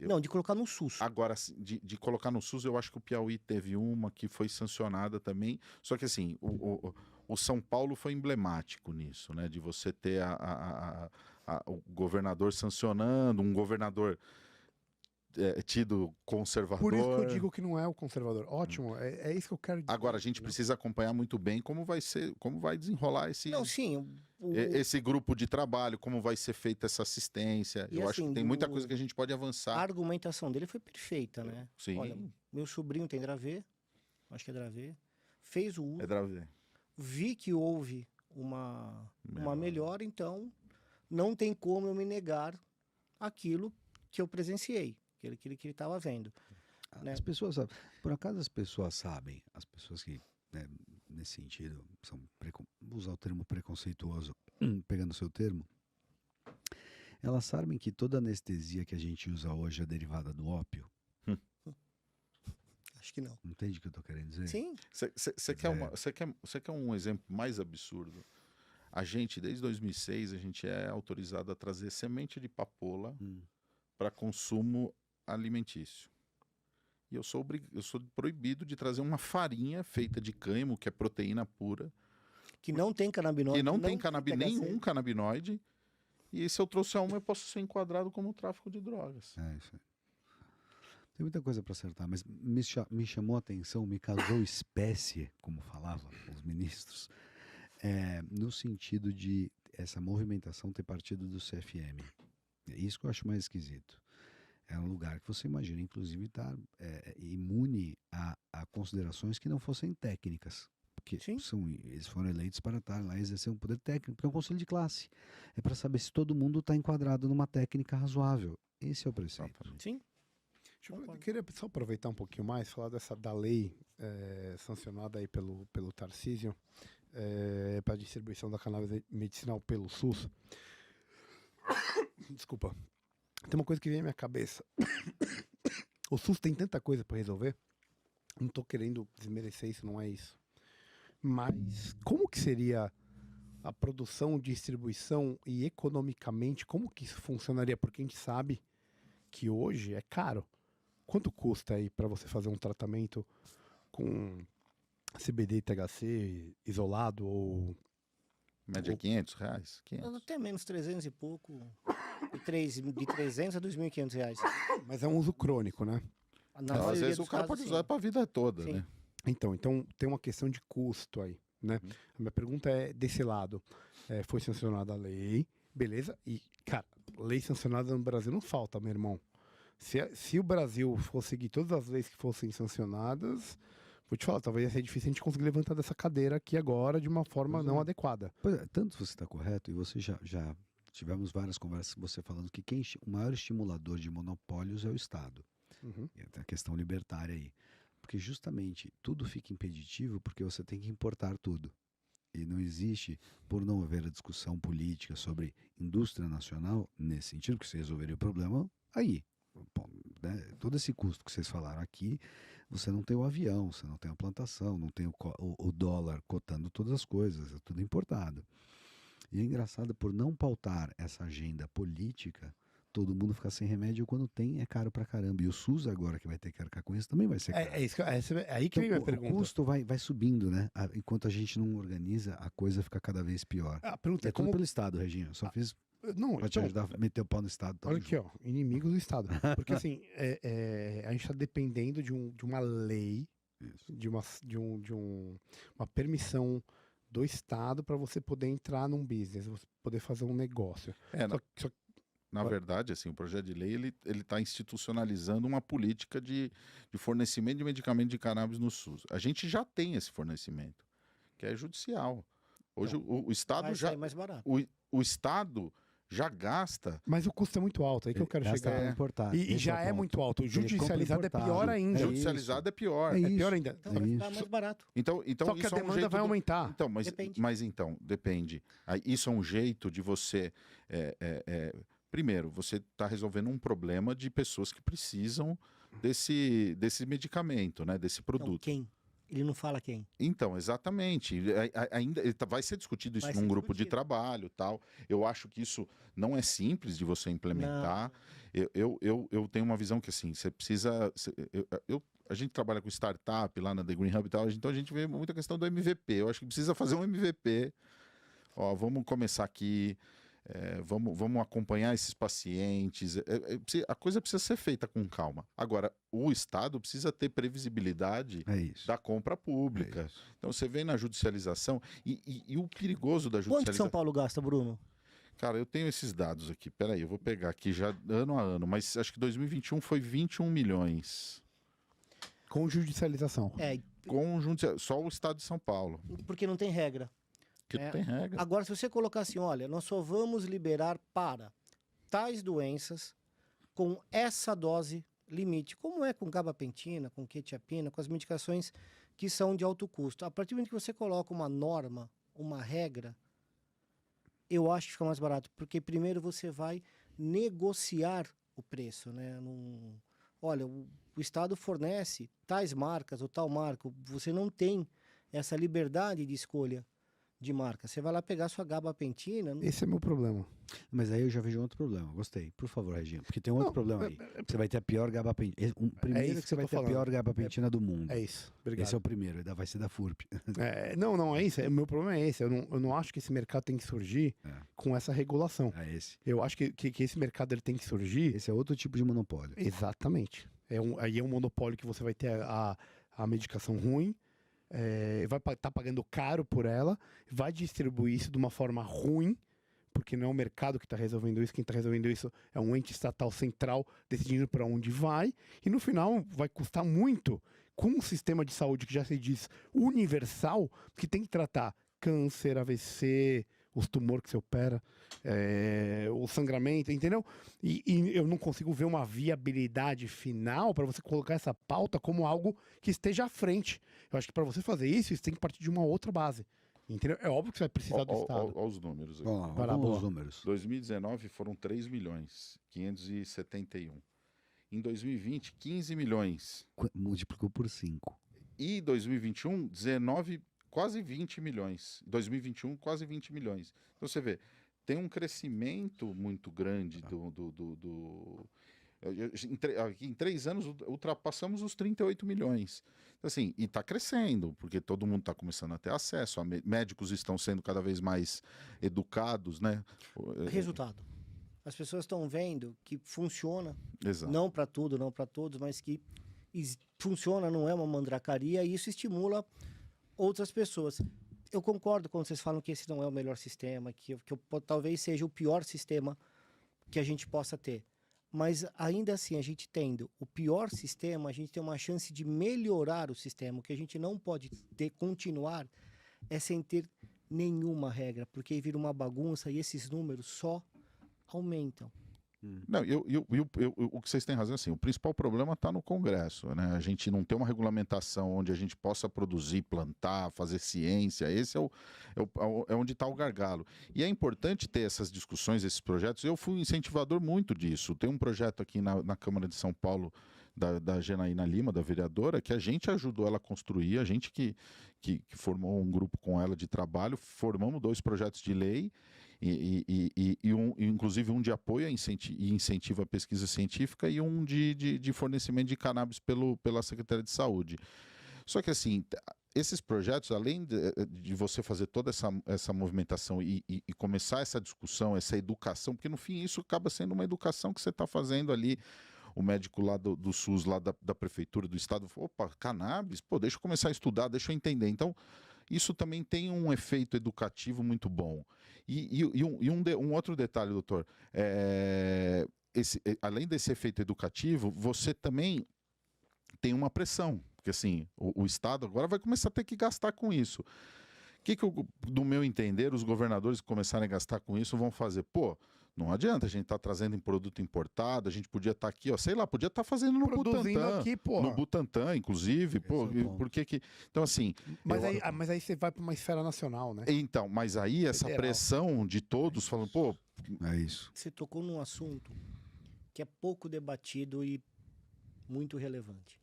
Não, de colocar no SUS. Agora, de colocar no SUS, eu acho que o Piauí teve uma que foi sancionada também. Só que assim, o São Paulo foi emblemático nisso, né? De você ter o governador sancionando, um governador tido conservador. Por isso que eu digo que não é o conservador. Ótimo, é isso que eu quero dizer. Agora, a gente precisa acompanhar muito bem como vai desenrolar Não, sim. esse grupo de trabalho, como vai ser feita essa assistência. E Eu acho assim, que tem muita coisa que a gente pode A avançar. argumentação dele foi perfeita, né? Sim. Olha, meu sobrinho tem Dravet, acho que é Dravet, fez o uso, É Dravet. vi que houve uma melhora, então não tem como eu me negar aquilo que eu presenciei, aquilo que ele estava vendo. Né? As pessoas sabem. Por acaso as pessoas sabem, as pessoas que, né, nesse sentido, vou usar o termo preconceituoso, pegando o seu termo, elas sabem que toda anestesia que a gente usa hoje é derivada do ópio. Acho que não. Entende o que eu estou querendo dizer? Sim, Você quer um exemplo mais absurdo? A gente, desde 2006, a gente é autorizado a trazer semente de papoula para consumo alimentício. E eu sou proibido de trazer uma farinha feita de cânhamo, que é proteína pura, que não tem canabinoide. que não tem THC. nenhum canabinoide. E se eu trouxer uma, eu posso ser enquadrado como tráfico de drogas. É isso aí. Tem muita coisa para acertar, mas me chamou a atenção, me causou espécie, como falavam os ministros, no sentido de essa movimentação ter partido do CFM. É isso que eu acho mais esquisito. É um lugar que você imagina, inclusive, estar imune a considerações que não fossem técnicas. Porque eles foram eleitos para estar lá e exercer um poder técnico, porque é um conselho de classe. É para saber se todo mundo está enquadrado numa técnica razoável. Esse é o preceito. Sim. Eu queria só aproveitar um pouquinho mais, falar da lei sancionada aí pelo Tarcísio para a distribuição da cannabis medicinal pelo SUS. Desculpa. Tem uma coisa que vem à minha cabeça. O SUS tem tanta coisa para resolver. Não estou querendo desmerecer isso, não é isso. Mas como que seria a produção, distribuição e economicamente, como que isso funcionaria? Porque a gente sabe que hoje é caro. Quanto custa aí para você fazer um tratamento com CBD e THC isolado ou... Média R$500? 500. Até menos 300 e pouco. De 300 a 2.500 reais. Mas é um uso crônico, né? Às vezes o cara pode usar para a vida toda, né? Então tem uma questão de custo aí, né? A minha pergunta é desse lado. Foi sancionada a lei, beleza? E, cara, lei sancionada no Brasil não falta, meu irmão. Se o Brasil fosse seguir todas as leis que fossem sancionadas, vou te falar, talvez ia ser difícil a gente conseguir levantar dessa cadeira aqui agora de uma forma não adequada. Pois é, tanto você está correto, e você já tivemos várias conversas com você falando que o maior estimulador de monopólios é o Estado. Uhum. Tem a questão libertária aí. Porque justamente tudo fica impeditivo porque você tem que importar tudo. E não existe, por não haver a discussão política sobre indústria nacional, nesse sentido, que você resolveria o problema aí. Bom, né? Todo esse custo que vocês falaram aqui, você não tem o avião, você não tem a plantação, não tem o dólar cotando todas as coisas, é tudo importado. E é engraçado, por não pautar essa agenda política, todo mundo fica sem remédio, quando tem é caro pra caramba. E o SUS agora que vai ter que arcar com isso também vai ser caro. É aí que vem a minha pergunta. O custo vai subindo, né? Enquanto a gente não organiza, a coisa fica cada vez pior. A pergunta É tudo pelo Estado, Reginho. Eu só fiz pra te ajudar a meter o pau no Estado. Olha aqui, ó, inimigos do Estado. Porque assim, a gente está dependendo de uma lei, de uma permissão do Estado para você poder entrar num business, você poder fazer um negócio. Na verdade, assim, o projeto de lei ele está institucionalizando uma política de fornecimento de medicamento de cannabis no SUS. A gente já tem esse fornecimento, que é judicial. Hoje o Estado vai já sair mais barato. o Estado já gasta. Mas o custo é muito alto, aí que eu quero chegar. Importar. E já é muito alto. O judicializado é pior ainda. Judicializado é pior. É pior ainda. Então vai ficar mais barato. Então Só que a isso é um demanda jeito vai aumentar. Então, depende. Isso é um jeito de você. Primeiro, você está resolvendo um problema de pessoas que precisam desse medicamento, né? Desse produto. Então, quem? Ele não fala quem. Então, exatamente. Ainda vai ser discutido isso num grupo de trabalho, tal. Eu acho que isso não é simples de você implementar. Eu tenho uma visão que assim, você precisa. A gente trabalha com startup lá na The Green Hub e tal, então a gente vê muita questão do MVP. Eu acho que precisa fazer um MVP. Ó, vamos começar aqui. vamos acompanhar esses pacientes. A coisa precisa ser feita com calma. Agora, o Estado precisa ter previsibilidade da compra pública. Então, você vem na judicialização e o perigoso da judicialização... Quanto que São Paulo gasta, Bruno? Cara, eu tenho esses dados aqui. Peraí, eu vou pegar aqui já ano a ano, mas acho que 2021 foi 21 milhões. Com judicialização. Só o Estado de São Paulo. Porque não tem regra. Que não tem regra. Agora, se você colocar assim, olha, nós só vamos liberar para tais doenças com essa dose limite, como é com gabapentina, com quetiapina, com as medicações que são de alto custo. A partir do momento que você coloca uma norma, uma regra, eu acho que fica mais barato, porque primeiro você vai negociar o preço, né? Olha, o Estado fornece tais marcas ou tal marca, você não tem essa liberdade de escolha de marca. Você vai lá pegar sua gabapentina... Esse é meu problema. Mas aí eu já vejo outro problema. Gostei. Por favor, Reginho. Porque tem um outro problema aí. Você vai ter a pior gabapentina. Primeiro que você vai ter a pior gabapentina do mundo. É isso. Obrigado. Esse é o primeiro. Vai ser da FURP. Não é isso. O meu problema é esse. Eu não acho que esse mercado tem que surgir com essa regulação. É esse. Eu acho que esse mercado ele tem que surgir... Esse é outro tipo de monopólio. Exatamente. Aí é um monopólio que você vai ter a medicação ruim, vai estar pagando caro por ela, vai distribuir isso de uma forma ruim, porque não é o mercado que está resolvendo isso, quem está resolvendo isso é um ente estatal central decidindo para onde vai, e no final vai custar muito com um sistema de saúde que já se diz universal, que tem que tratar câncer, AVC, os tumores que você opera, o sangramento, entendeu? E eu não consigo ver uma viabilidade final para você colocar essa pauta como algo que esteja à frente. Eu acho que para você fazer isso, você tem que partir de uma outra base. Entendeu? É óbvio que você vai precisar do Estado. Olha os números aqui. Vamos os números. 2019 foram 3 milhões, 571. Em 2020, 15 milhões. Multiplicou por 5. E 2021, 19, quase 20 milhões. 2021, quase 20 milhões. Então você vê, tem um crescimento muito grande em 3 anos ultrapassamos os 38 milhões. Então, assim, e está crescendo, porque todo mundo está começando a ter acesso. Médicos estão sendo cada vez mais educados, né? Resultado. As pessoas estão vendo que funciona. Exato. Não para tudo, não para todos, mas que funciona, não é uma mandracaria, e isso estimula outras pessoas. Eu concordo quando vocês falam que esse não é o melhor sistema, que talvez seja o pior sistema que a gente possa ter. Mas ainda assim, a gente tendo o pior sistema, a gente tem uma chance de melhorar o sistema. O que a gente não pode continuar é sem ter nenhuma regra, porque aí vira uma bagunça e esses números só aumentam. Não, o que vocês têm razão, assim, o principal problema está no Congresso, né? A gente não tem uma regulamentação onde a gente possa produzir, plantar, fazer ciência. Esse é onde está o gargalo. E é importante ter essas discussões, esses projetos. Eu fui um incentivador muito disso. Tem um projeto aqui na Câmara de São Paulo, da Janaína Lima, da vereadora, que a gente ajudou ela a construir, a gente que formou um grupo com ela de trabalho, formamos 2 projetos de lei, inclusive um de apoio e incentivo à pesquisa científica e um de fornecimento de cannabis pela Secretaria de Saúde. Só que assim, esses projetos, além de você fazer toda essa movimentação e começar essa discussão, essa educação, porque no fim isso acaba sendo uma educação que você está fazendo ali. O médico lá do SUS, lá da prefeitura, do estado, falou, opa, cannabis? Pô, deixa eu começar a estudar, deixa eu entender. Então, isso também tem um efeito educativo muito bom. E um outro detalhe, doutor, além desse efeito educativo, você também tem uma pressão, porque assim, o Estado agora vai começar a ter que gastar com isso. Do meu entender, os governadores que começarem a gastar com isso vão fazer, pô, não adianta, a gente tá trazendo em produto importado, a gente podia estar aqui, ó, sei lá, podia estar fazendo no Butantan. Aqui, no Butantan, inclusive, pô, por que que... Então, assim... Mas aí você vai para uma esfera nacional, né? Então, mas aí essa Federal. pressão de todos falando, pô... É isso. Você tocou num assunto que é pouco debatido e muito relevante.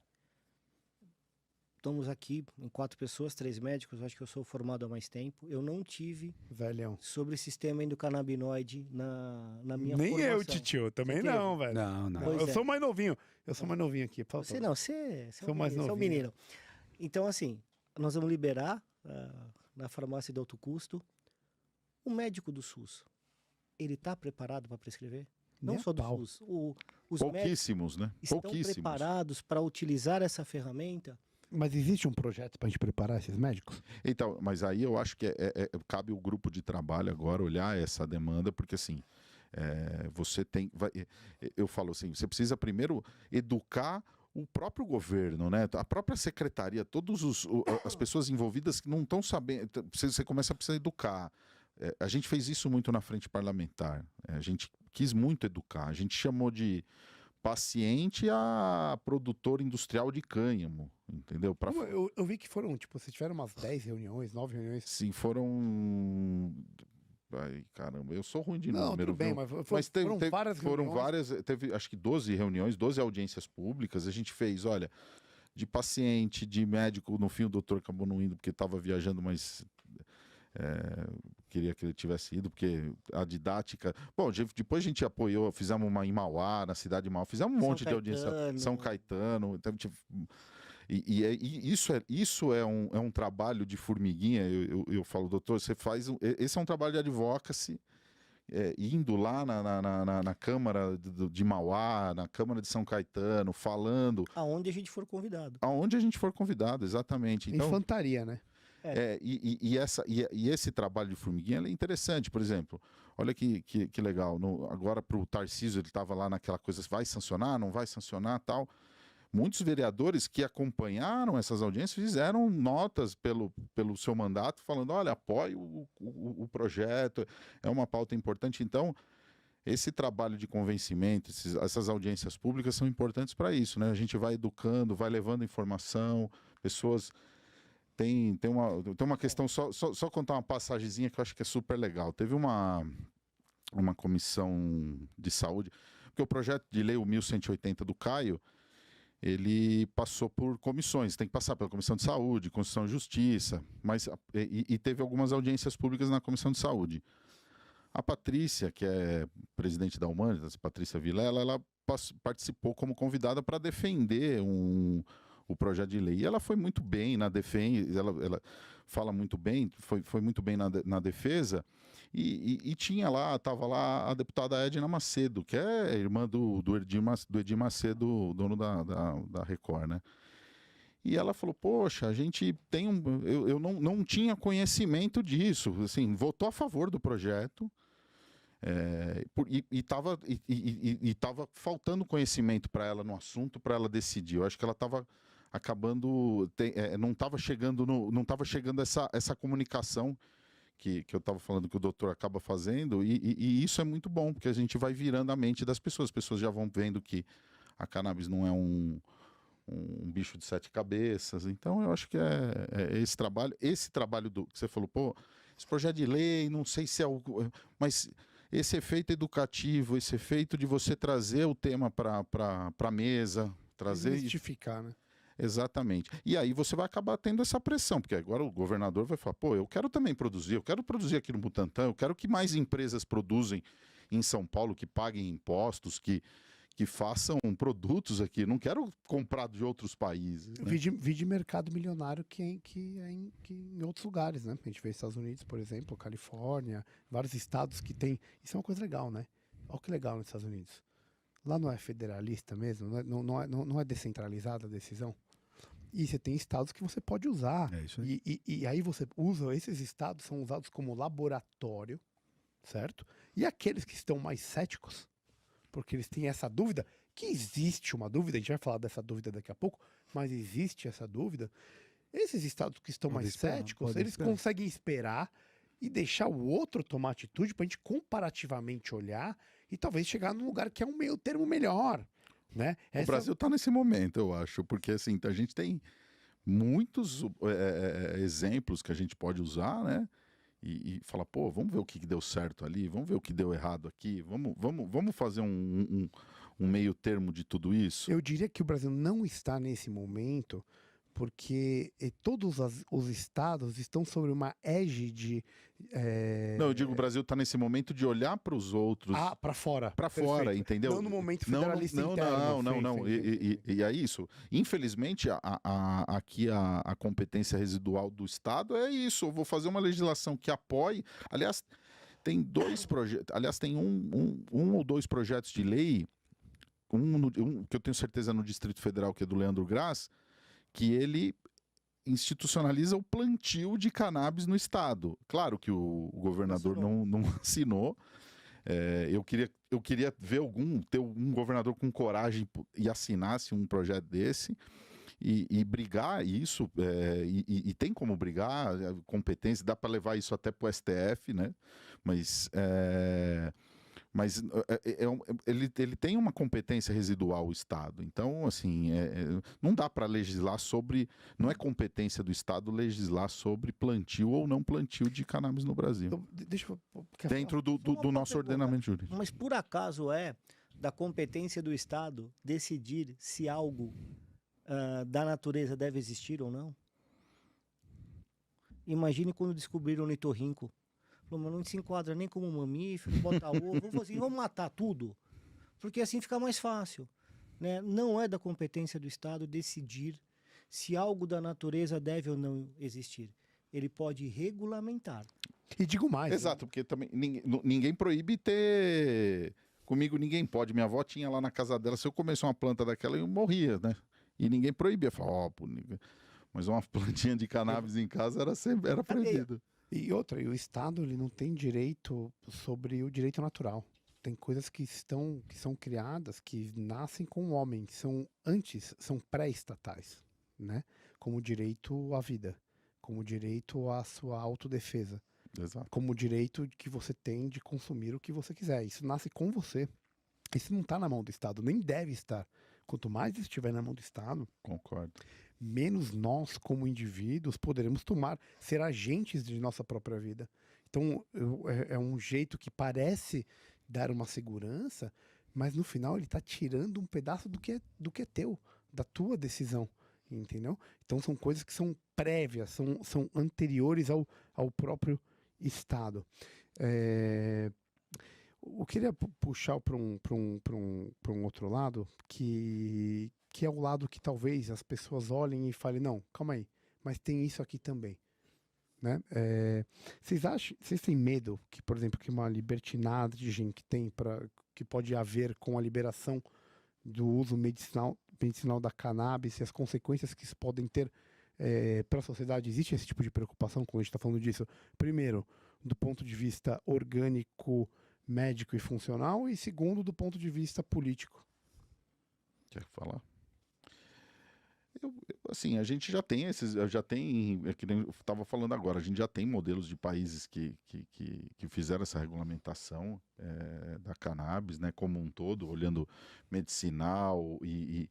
Estamos aqui em 4 pessoas, 3 médicos, acho que eu sou formado há mais tempo. Eu não tive Velhão. sobre sistema endocannabinoide na minha Nem formação. eu, titio, também Você não, velho. Não. Pois Eu é. sou mais novinho. Eu sou mais novinho aqui, por favor. Você não, você é Sou um mais menino, você é um novinho. menino. Então, assim, nós vamos liberar na farmácia de alto custo o médico do SUS. ele está preparado para prescrever? Não Nem a só do pau. SUS. Os médicos Pouquíssimos, né? estão Pouquíssimos. preparados para utilizar essa ferramenta? Mas existe um projeto para a gente preparar esses médicos? Então, mas aí eu acho que cabe o grupo de trabalho agora olhar essa demanda, porque assim, você tem. Eu falo assim, você precisa primeiro educar o próprio governo, né? A própria secretaria, as pessoas envolvidas que não estão sabendo. Você começa a precisar educar. A gente fez isso muito na frente parlamentar. A gente quis muito educar. A gente chamou de paciente a produtor industrial de cânhamo, entendeu? Eu vi que foram, tipo, vocês tiveram umas 10 reuniões, 9 reuniões. Sim, foram. Ai, caramba, eu sou ruim de Não, número, tudo bem, viu? mas Foram várias reuniões. várias, teve acho que 12 reuniões, 12 audiências públicas. A gente fez, olha, de paciente, de médico. No fim, o doutor acabou não indo porque estava viajando, mas queria que ele tivesse ido, porque a didática. Bom, depois a gente apoiou, fizemos uma em Mauá, na cidade de Mauá, fizemos um monte de audiência. São Caetano. Então, isso é um trabalho de formiguinha. Eu falo, doutor, você faz. Esse é um trabalho de advocacy, indo lá na Câmara de Mauá, na Câmara de São Caetano, falando. Aonde a gente for convidado. Aonde a gente for convidado, exatamente. Então, Infantaria, né? E esse trabalho de formiguinha é interessante. Por exemplo, olha que legal. Agora, para o Tarcísio, ele estava lá naquela coisa: vai sancionar, não vai sancionar, tal. Muitos vereadores que acompanharam essas audiências fizeram notas pelo seu mandato, falando: olha, apoio o projeto, é uma pauta importante. Então, esse trabalho de convencimento, essas audiências públicas são importantes para isso, né? A gente vai educando, vai levando informação, pessoas. Tem uma questão, só contar uma passagenzinha que eu acho que é super legal. Teve uma comissão de saúde, porque o projeto de lei, o 1180 do Caio, ele passou por comissões, tem que passar pela Comissão de Saúde, Constituição e Justiça, e teve algumas audiências públicas na Comissão de Saúde. A Patrícia, que é presidente da Humanitas, Patrícia Vilela, ela participou como convidada para defender o projeto de lei. E ela foi muito bem na defesa, ela fala muito bem, foi muito bem na defesa, e tinha lá, estava lá a deputada Edna Macedo, que é irmã do Edir Macedo, dono da Record, né? E ela falou: poxa, a gente tem eu não tinha conhecimento disso, assim, votou a favor do projeto, e estava faltando conhecimento para ela no assunto, para ela decidir. Eu acho que ela estava acabando, não estava chegando essa comunicação que eu estava falando que o doutor acaba fazendo, e isso é muito bom, porque a gente vai virando a mente das pessoas. As pessoas já vão vendo que a cannabis não é um bicho de 7 cabeças. Então eu acho que esse trabalho que você falou, pô, esse projeto de lei, não sei se é mas esse efeito educativo, esse efeito de você trazer o tema para a mesa, trazer... Justificar, né? Exatamente. E aí você vai acabar tendo essa pressão, porque agora o governador vai falar: pô, eu quero também produzir, eu quero produzir aqui no Butantã, eu quero que mais empresas produzem em São Paulo, que paguem impostos, que façam produtos aqui. Não quero comprar de outros países. Né? Vi de mercado milionário que em outros lugares, né? A gente vê Estados Unidos, por exemplo, Califórnia, vários estados que tem. Isso é uma coisa legal, né? Olha que legal nos Estados Unidos. Lá não é federalista mesmo, não é descentralizada a decisão. E você tem estados que você pode usar. É isso aí. E aí você usa, esses estados são usados como laboratório, certo? E aqueles que estão mais céticos, porque eles têm essa dúvida, que existe uma dúvida, a gente vai falar dessa dúvida daqui a pouco, mas existe essa dúvida. Esses estados que estão mais céticos, eles conseguem esperar e deixar o outro tomar atitude para a gente comparativamente olhar e talvez chegar num lugar que é um meio termo melhor. Né? O Brasil está nesse momento, eu acho, porque assim, a gente tem muitos exemplos que a gente pode usar, né? E falar: pô, vamos ver o que deu certo ali, vamos ver o que deu errado aqui, vamos fazer um meio termo de tudo isso. Eu diria que o Brasil não está nesse momento porque todos os estados estão sobre uma égide. Não, eu digo, o Brasil está nesse momento de olhar para os outros. Para fora. Para fora, entendeu? Não no momento federalista interno. Não. E é isso. Infelizmente, aqui a competência residual do Estado é isso. Eu vou fazer uma legislação que apoie. Aliás, Tem 2 projetos, aliás, tem um ou 2 projetos de lei, um que eu tenho certeza no Distrito Federal, que é do Leandro Graz, que ele institucionaliza o plantio de cannabis no estado. Claro que o governador não assinou. Eu queria ver ter um governador com coragem e assinasse um projeto desse e brigar isso, e tem como brigar, competência, dá para levar isso até para o STF, né? Mas ele tem uma competência residual, o Estado. Então, assim, não dá para legislar sobre... Não é competência do Estado legislar sobre plantio ou não plantio de cannabis no Brasil. Dentro do nosso ordenamento jurídico. Mas por acaso é da competência do Estado decidir se algo da natureza deve existir ou não? Imagine quando descobriram o ornitorrinco. Mas não se enquadra nem como mamífero, bota ovo, vamos matar tudo, porque assim fica mais fácil, né? Não é da competência do Estado decidir se algo da natureza deve ou não existir. Ele pode regulamentar. E digo mais. Exato, porque também ninguém proíbe ter... Comigo ninguém pode. Minha avó tinha lá na casa dela, se eu comesse uma planta daquela, eu morria, né? E ninguém proibia. Falava, mas uma plantinha de cannabis em casa era proibido. E outra, o Estado ele não tem direito sobre o direito natural. Tem coisas que são criadas, que nascem com o homem, são pré-estatais, né? Como o direito à vida, como o direito à sua autodefesa, Exato. como o direito que você tem de consumir o que você quiser. Isso nasce com você. Isso não está na mão do Estado, nem deve estar. Quanto mais isso estiver na mão do Estado... Concordo. Menos nós, como indivíduos, poderemos ser agentes de nossa própria vida. Então, é um jeito que parece dar uma segurança, mas no final ele está tirando um pedaço do que é teu, da tua decisão, entendeu? Então, são coisas que são prévias, são anteriores ao próprio Estado. Eu queria puxar para um outro lado, que é o lado que talvez as pessoas olhem e falem, não, calma aí, mas tem isso aqui também, né? Vocês têm medo que, por exemplo, que uma libertinagem que pode haver com a liberação do uso medicinal da cannabis e as consequências que isso podem ter para a sociedade? Existe esse tipo de preocupação quando a gente está falando disso? Primeiro, do ponto de vista orgânico, médico e funcional, e segundo, do ponto de vista político. Quer falar? Assim, a gente já tem que nem eu estava falando agora, a gente já tem modelos de países que fizeram essa regulamentação da cannabis, né, como um todo, olhando medicinal e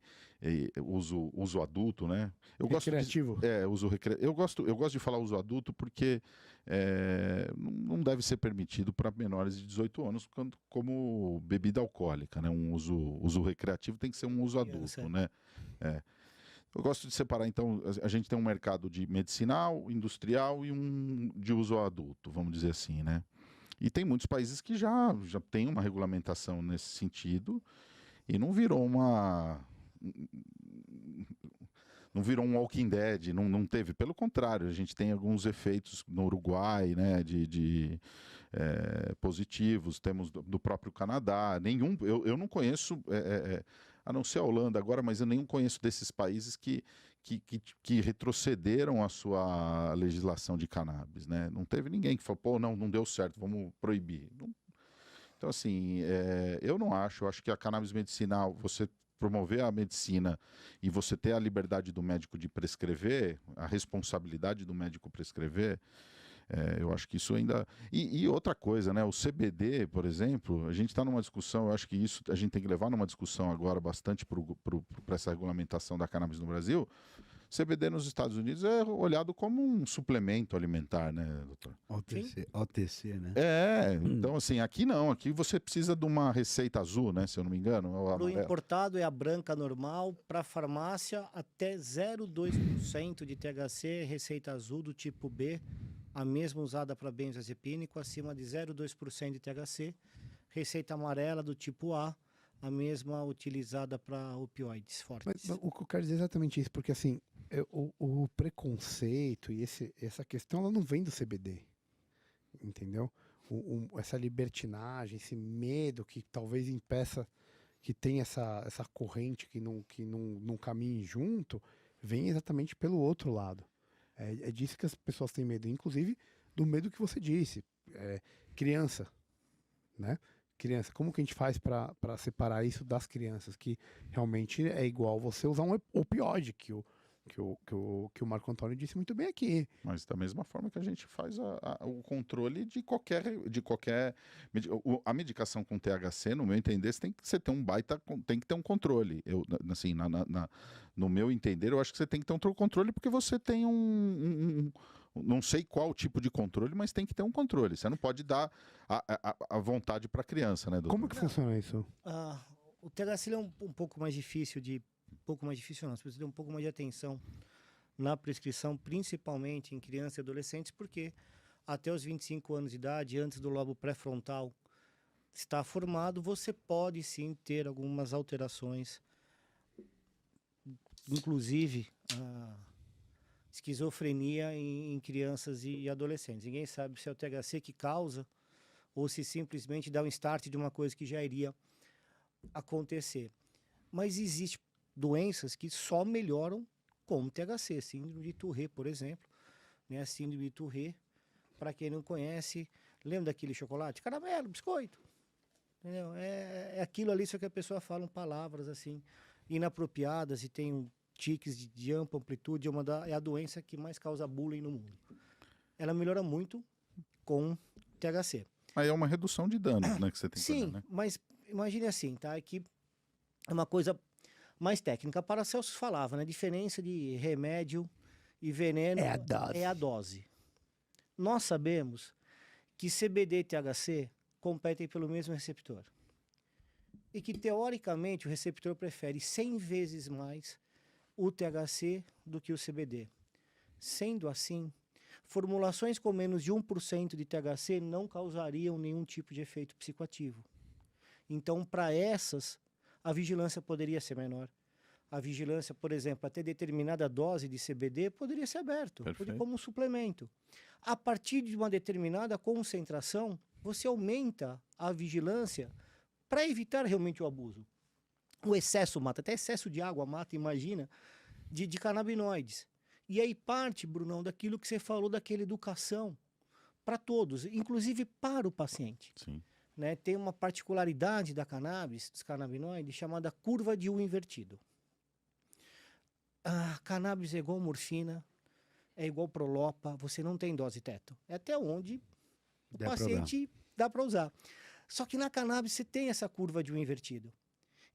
uso adulto, né? Recreativo. Eu gosto de falar uso adulto porque não deve ser permitido para menores de 18 anos como bebida alcoólica, né? Um uso recreativo tem que ser um uso adulto, né? Eu gosto de separar, então, a gente tem um mercado de medicinal, industrial e um de uso adulto, vamos dizer assim, né? E tem muitos países que já tem uma regulamentação nesse sentido e não virou um Walking Dead, não teve. Pelo contrário, a gente tem alguns efeitos no Uruguai, né, positivos, temos do próprio Canadá. Eu não conheço... a não ser a Holanda agora, mas eu nem conheço desses países que retrocederam a sua legislação de cannabis, né? Não teve ninguém que falou, pô, não deu certo, vamos proibir. Então, assim, eu não acho. Eu acho que a cannabis medicinal, você promover a medicina e você ter a liberdade do médico de prescrever, a responsabilidade do médico prescrever, eu acho que isso ainda... E outra coisa, né? O CBD, por exemplo, a gente está numa discussão, eu acho que isso a gente tem que levar numa discussão agora bastante para essa regulamentação da cannabis no Brasil. CBD nos Estados Unidos é olhado como um suplemento alimentar, né, doutor? OTC, né? Então assim, aqui não. Aqui você precisa de uma receita azul, né? Se eu não me engano. Para o importado é a branca normal, para a farmácia até 0,2% de THC, receita azul do tipo B, a mesma usada para benzodiazepínico, acima de 0,2% de THC. Receita amarela do tipo A, a mesma utilizada para opioides fortes. Mas o que eu quero dizer é exatamente isso, porque assim, o preconceito e essa questão, ela não vem do CBD, entendeu? essa libertinagem, esse medo que talvez impeça que tem essa corrente que não caminhe junto, vem exatamente pelo outro lado. É disso que as pessoas têm medo, inclusive do medo que você disse. Criança, né? Criança, como que a gente faz para separar isso das crianças? Que realmente é igual você usar um opioide, que o Marco Antônio disse muito bem aqui. Mas da mesma forma que a gente faz o controle de qualquer a medicação com THC, no meu entender, você tem um tem que ter um controle. Assim, no meu entender, eu acho que você tem que ter um controle porque você tem não sei qual tipo de controle, mas tem que ter um controle. Você não pode dar a vontade para a criança, né, doutor? Como que funciona isso? O THC é um pouco mais difícil não, você precisa ter um pouco mais de atenção na prescrição, principalmente em crianças e adolescentes, porque até os 25 anos de idade, antes do lobo pré-frontal estar formado, você pode sim ter algumas alterações, inclusive esquizofrenia em crianças e adolescentes. Ninguém sabe se é o THC que causa ou se simplesmente dá um start de uma coisa que já iria acontecer. Mas existem doenças que só melhoram com o THC. Síndrome de Tourette, por exemplo. Né? A síndrome de Tourette, para quem não conhece, lembra daquele chocolate? Caramelo, biscoito. Entendeu? É aquilo ali, só que a pessoa fala palavras assim inapropriadas e tem tiques de ampla amplitude. É a doença que mais causa bullying no mundo. Ela melhora muito com THC. Aí é uma redução de danos, né, que você tem que Sim, fazer, né? mas imagine assim, tá? Aqui é uma coisa mais técnica. Paracelsus falava, né? A diferença de remédio e veneno é a dose. Nós sabemos que CBD e THC competem pelo mesmo receptor. E que, teoricamente, o receptor prefere 100 vezes mais o THC do que o CBD. Sendo assim, formulações com menos de 1% de THC não causariam nenhum tipo de efeito psicoativo. Então, para essas, a vigilância poderia ser menor. A vigilância, por exemplo, até determinada dose de CBD poderia ser aberto, como um suplemento. A partir de uma determinada concentração, você aumenta a vigilância para evitar realmente o abuso. O excesso mata, até excesso de água mata, imagina, de canabinoides. E aí parte, Brunão, daquilo que você falou, daquela educação para todos, inclusive para o paciente. Sim. Né? Tem uma particularidade da cannabis, dos canabinoides, chamada curva de U invertido. A cannabis é igual morfina, é igual prolopa, você não tem dose teto. É até onde o paciente dá para usar. Só que na cannabis você tem essa curva de U invertido.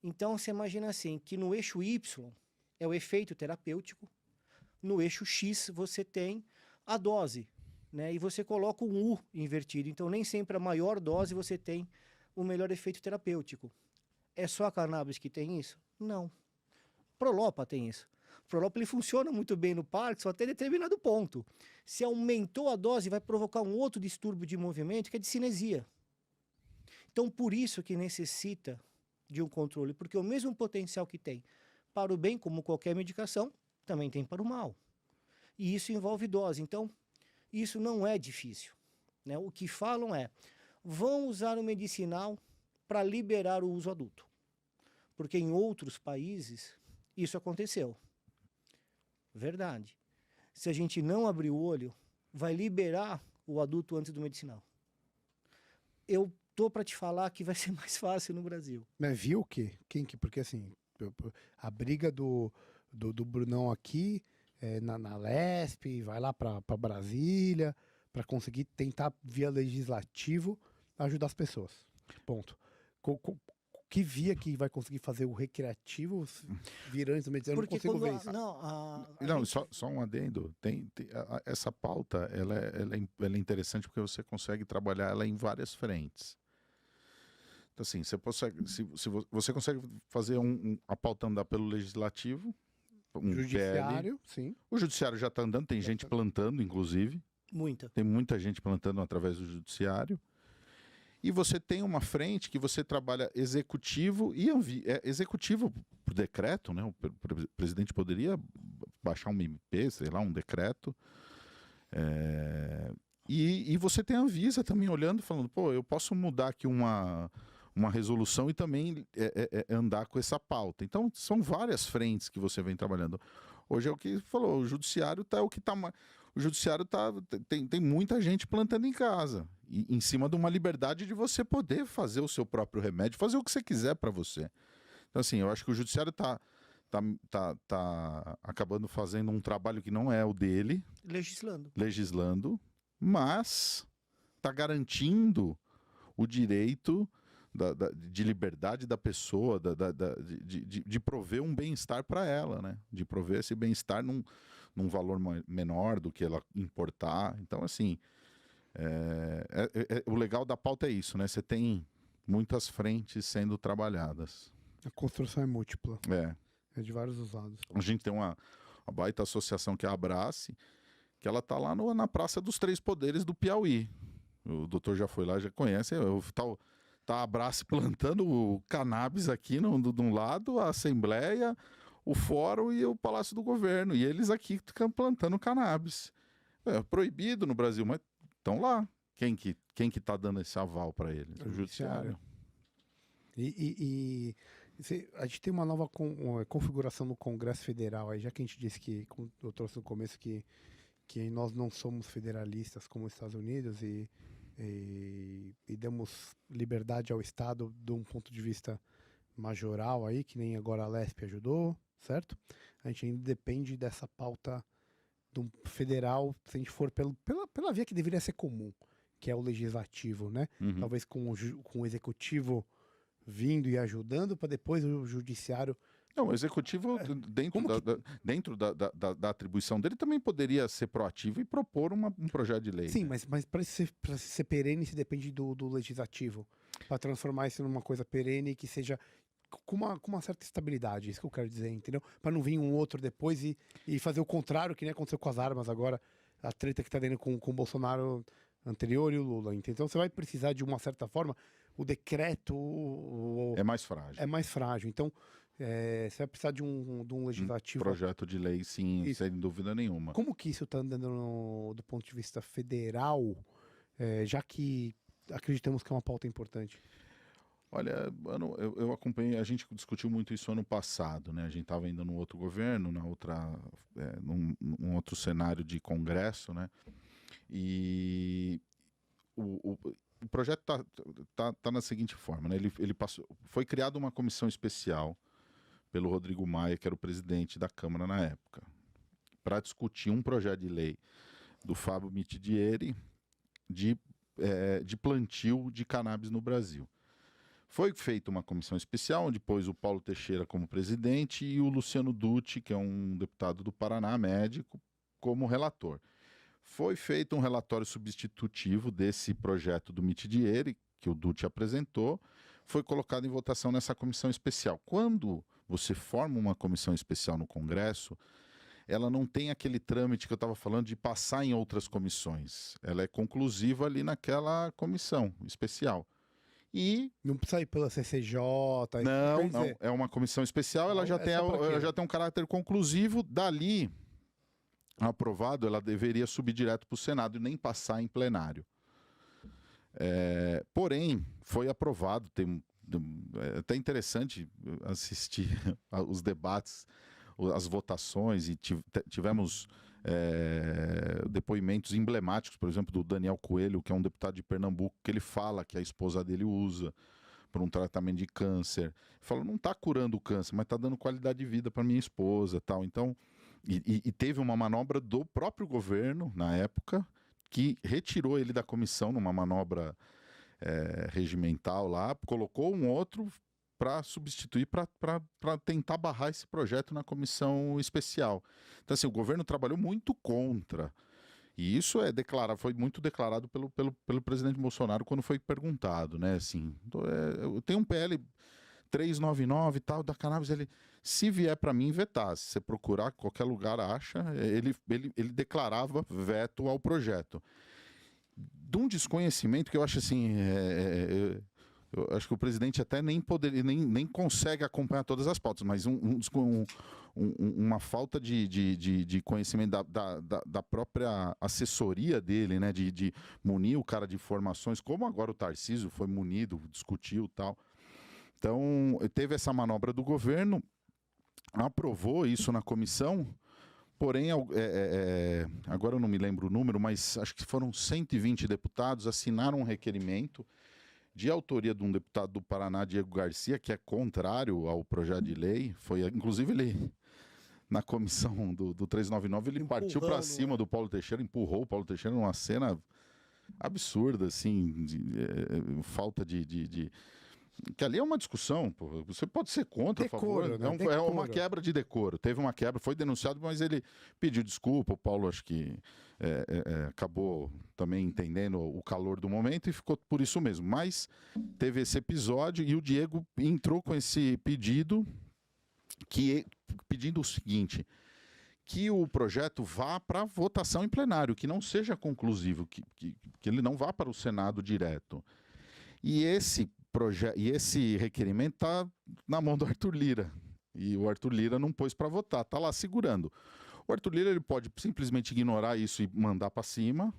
Então você imagina assim, que no eixo Y é o efeito terapêutico, no eixo X você tem a dose, né? E você coloca um U invertido. Então nem sempre a maior dose você tem o melhor efeito terapêutico. É só a cannabis que tem isso? Não. Prolopa tem isso. Prolopa ele funciona muito bem no Parkinson até determinado ponto. Se aumentou a dose, vai provocar um outro distúrbio de movimento, que é de cinesia. Então, por isso que necessita de um controle, porque o mesmo potencial que tem para o bem, como qualquer medicação, também tem para o mal. E isso envolve dose. Então, isso não é difícil. Né? O que falam é, vão usar o medicinal para liberar o uso adulto. Porque em outros países, isso aconteceu. Verdade. Se a gente não abrir o olho, vai liberar o adulto antes do medicinal. Eu tô para te falar que vai ser mais fácil no Brasil. Mas viu o quê? Porque assim, a briga do Brunão aqui, na Lesp, vai lá para Brasília, para conseguir tentar, via legislativo, ajudar as pessoas. Ponto. Que via que vai conseguir fazer o recreativo virando isso? Eu não consigo ver isso. Não, só um adendo. Essa pauta ela é interessante porque você consegue trabalhar ela em várias frentes. Então, assim, você consegue fazer a pauta andar pelo legislativo, judiciário, PL. Sim. O judiciário já está andando, tem gente plantando, inclusive. Tem muita gente plantando através do judiciário. E você tem uma frente que você trabalha executivo e executivo por decreto, né? O presidente poderia baixar um MP, sei lá, um decreto, E você tem a Anvisa também olhando, falando, pô, eu posso mudar aqui uma resolução e também andar com essa pauta. Então, são várias frentes que você vem trabalhando. Hoje é o que falou, o judiciário tá o que tá. O judiciário tem muita gente plantando em casa, em cima de uma liberdade de você poder fazer o seu próprio remédio, fazer o que você quiser para você. Então, assim, eu acho que o judiciário tá acabando fazendo um trabalho que não é o dele, legislando, mas está garantindo o direito de liberdade da pessoa, de prover um bem-estar para ela, né? De prover esse bem-estar num valor menor do que ela importar. Então, assim, o legal da pauta é isso, né? Você tem muitas frentes sendo trabalhadas. A construção é múltipla. É de vários usados. A gente tem uma baita associação que é a Abrace, que ela tá lá na Praça dos Três Poderes do Piauí. O doutor já foi lá, já conhece. Tá a Abrace plantando o cannabis aqui de um lado, a Assembleia, o Fórum e o Palácio do Governo. E eles aqui ficam plantando cannabis. É proibido no Brasil, mas estão lá. Quem que tá dando esse aval para eles? O Judiciário. A gente tem uma nova configuração no Congresso Federal, aí já que a gente disse que, como eu trouxe no começo, que nós não somos federalistas como os Estados Unidos e damos liberdade ao Estado de um ponto de vista majoral aí, que nem agora a LESP ajudou, certo? A gente ainda depende dessa pauta do federal, se a gente for pela via que deveria ser comum, que é o legislativo, né? Uhum. Talvez com o executivo vindo e ajudando, para depois o judiciário... Não, o executivo, dentro da atribuição dele, também poderia ser proativo e propor um projeto de lei. Sim, né? mas para ser perene, se depende do legislativo. Para transformar isso numa coisa perene que seja com uma certa estabilidade, isso que eu quero dizer, entendeu? Para não vir um outro depois e fazer o contrário, que nem aconteceu com as armas agora, a treta que está dando com o Bolsonaro anterior e o Lula. Então você vai precisar, de uma certa forma, o decreto... É mais frágil. É mais frágil. Então... você vai precisar de um legislativo. Projeto de lei, sim, isso. Sem dúvida nenhuma. Como que isso está andando do ponto de vista federal, já que acreditamos que é uma pauta importante? Olha, eu acompanhei, a gente discutiu muito isso ano passado, né? A gente estava ainda no outro governo, num outro cenário de congresso, né? E o projeto tá na seguinte forma, né? Foi criada uma comissão especial pelo Rodrigo Maia, que era o presidente da Câmara na época, para discutir um projeto de lei do Fábio Mitidieri de plantio de cannabis no Brasil. Foi feita uma comissão especial, onde pôs o Paulo Teixeira como presidente e o Luciano Dutti, que é um deputado do Paraná, médico, como relator. Foi feito um relatório substitutivo desse projeto do Mitidieri, que o Dutti apresentou, foi colocado em votação nessa comissão especial. Quando você forma uma comissão especial no Congresso, ela não tem aquele trâmite que eu estava falando de passar em outras comissões. Ela é conclusiva ali naquela comissão especial. E não precisa ir pela CCJ? Não. É uma comissão especial, ela já tem um caráter conclusivo. Dali, aprovado, ela deveria subir direto para o Senado e nem passar em plenário. Porém, foi aprovado. É até interessante assistir os debates, as votações, e tivemos depoimentos emblemáticos, por exemplo, do Daniel Coelho, que é um deputado de Pernambuco, que ele fala que a esposa dele usa para um tratamento de câncer. Ele fala, não está curando o câncer, mas está dando qualidade de vida para minha esposa, tal. Então, e teve uma manobra do próprio governo, na época, que retirou ele da comissão numa manobra regimental lá, colocou um outro para substituir, para tentar barrar esse projeto na comissão especial. Então, assim, o governo trabalhou muito contra. E isso foi muito declarado pelo presidente Bolsonaro quando foi perguntado, né? Assim, tem um PL 399 e tal, da cannabis, se vier para mim vetar, se você procurar, qualquer lugar acha, ele declarava veto ao projeto. De um desconhecimento que eu acho assim, eu acho que o presidente até nem consegue acompanhar todas as pautas, mas uma falta de conhecimento da própria assessoria dele, né? De munir o cara de informações, como agora o Tarcísio foi munido, discutiu e tal. Então, teve essa manobra do governo, aprovou isso na comissão, porém, agora eu não me lembro o número, mas acho que foram 120 deputados, assinaram um requerimento de autoria de um deputado do Paraná, Diego Garcia, que é contrário ao projeto de lei. Inclusive, ele, na comissão do 399, ele partiu para cima do Paulo Teixeira, empurrou o Paulo Teixeira numa cena absurda, assim, falta de... Que ali é uma discussão, pô. Você pode ser contra, Decoro, a favor. né? É uma quebra de decoro. Teve uma quebra, foi denunciado, mas ele pediu desculpa. O Paulo, acho que acabou também entendendo o calor do momento e ficou por isso mesmo. Mas teve esse episódio e o Diego entrou com esse pedido, pedindo o seguinte: que o projeto vá para votação em plenário, que não seja conclusivo, que ele não vá para o Senado direto. E esse requerimento está na mão do Arthur Lira. E o Arthur Lira não pôs para votar, está lá segurando. O Arthur Lira ele pode simplesmente ignorar isso e mandar para cima.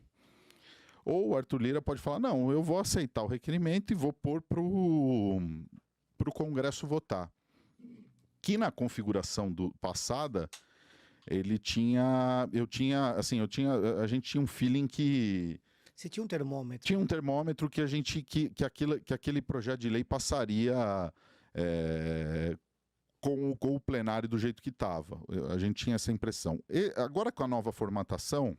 Ou o Arthur Lira pode falar, não, eu vou aceitar o requerimento e vou pôr para o Congresso votar. Que na configuração passada, a gente tinha um feeling que... Você tinha um termômetro? Tinha um termômetro que que aquele projeto de lei passaria com o plenário do jeito que estava. A gente tinha essa impressão. E agora com a nova formatação,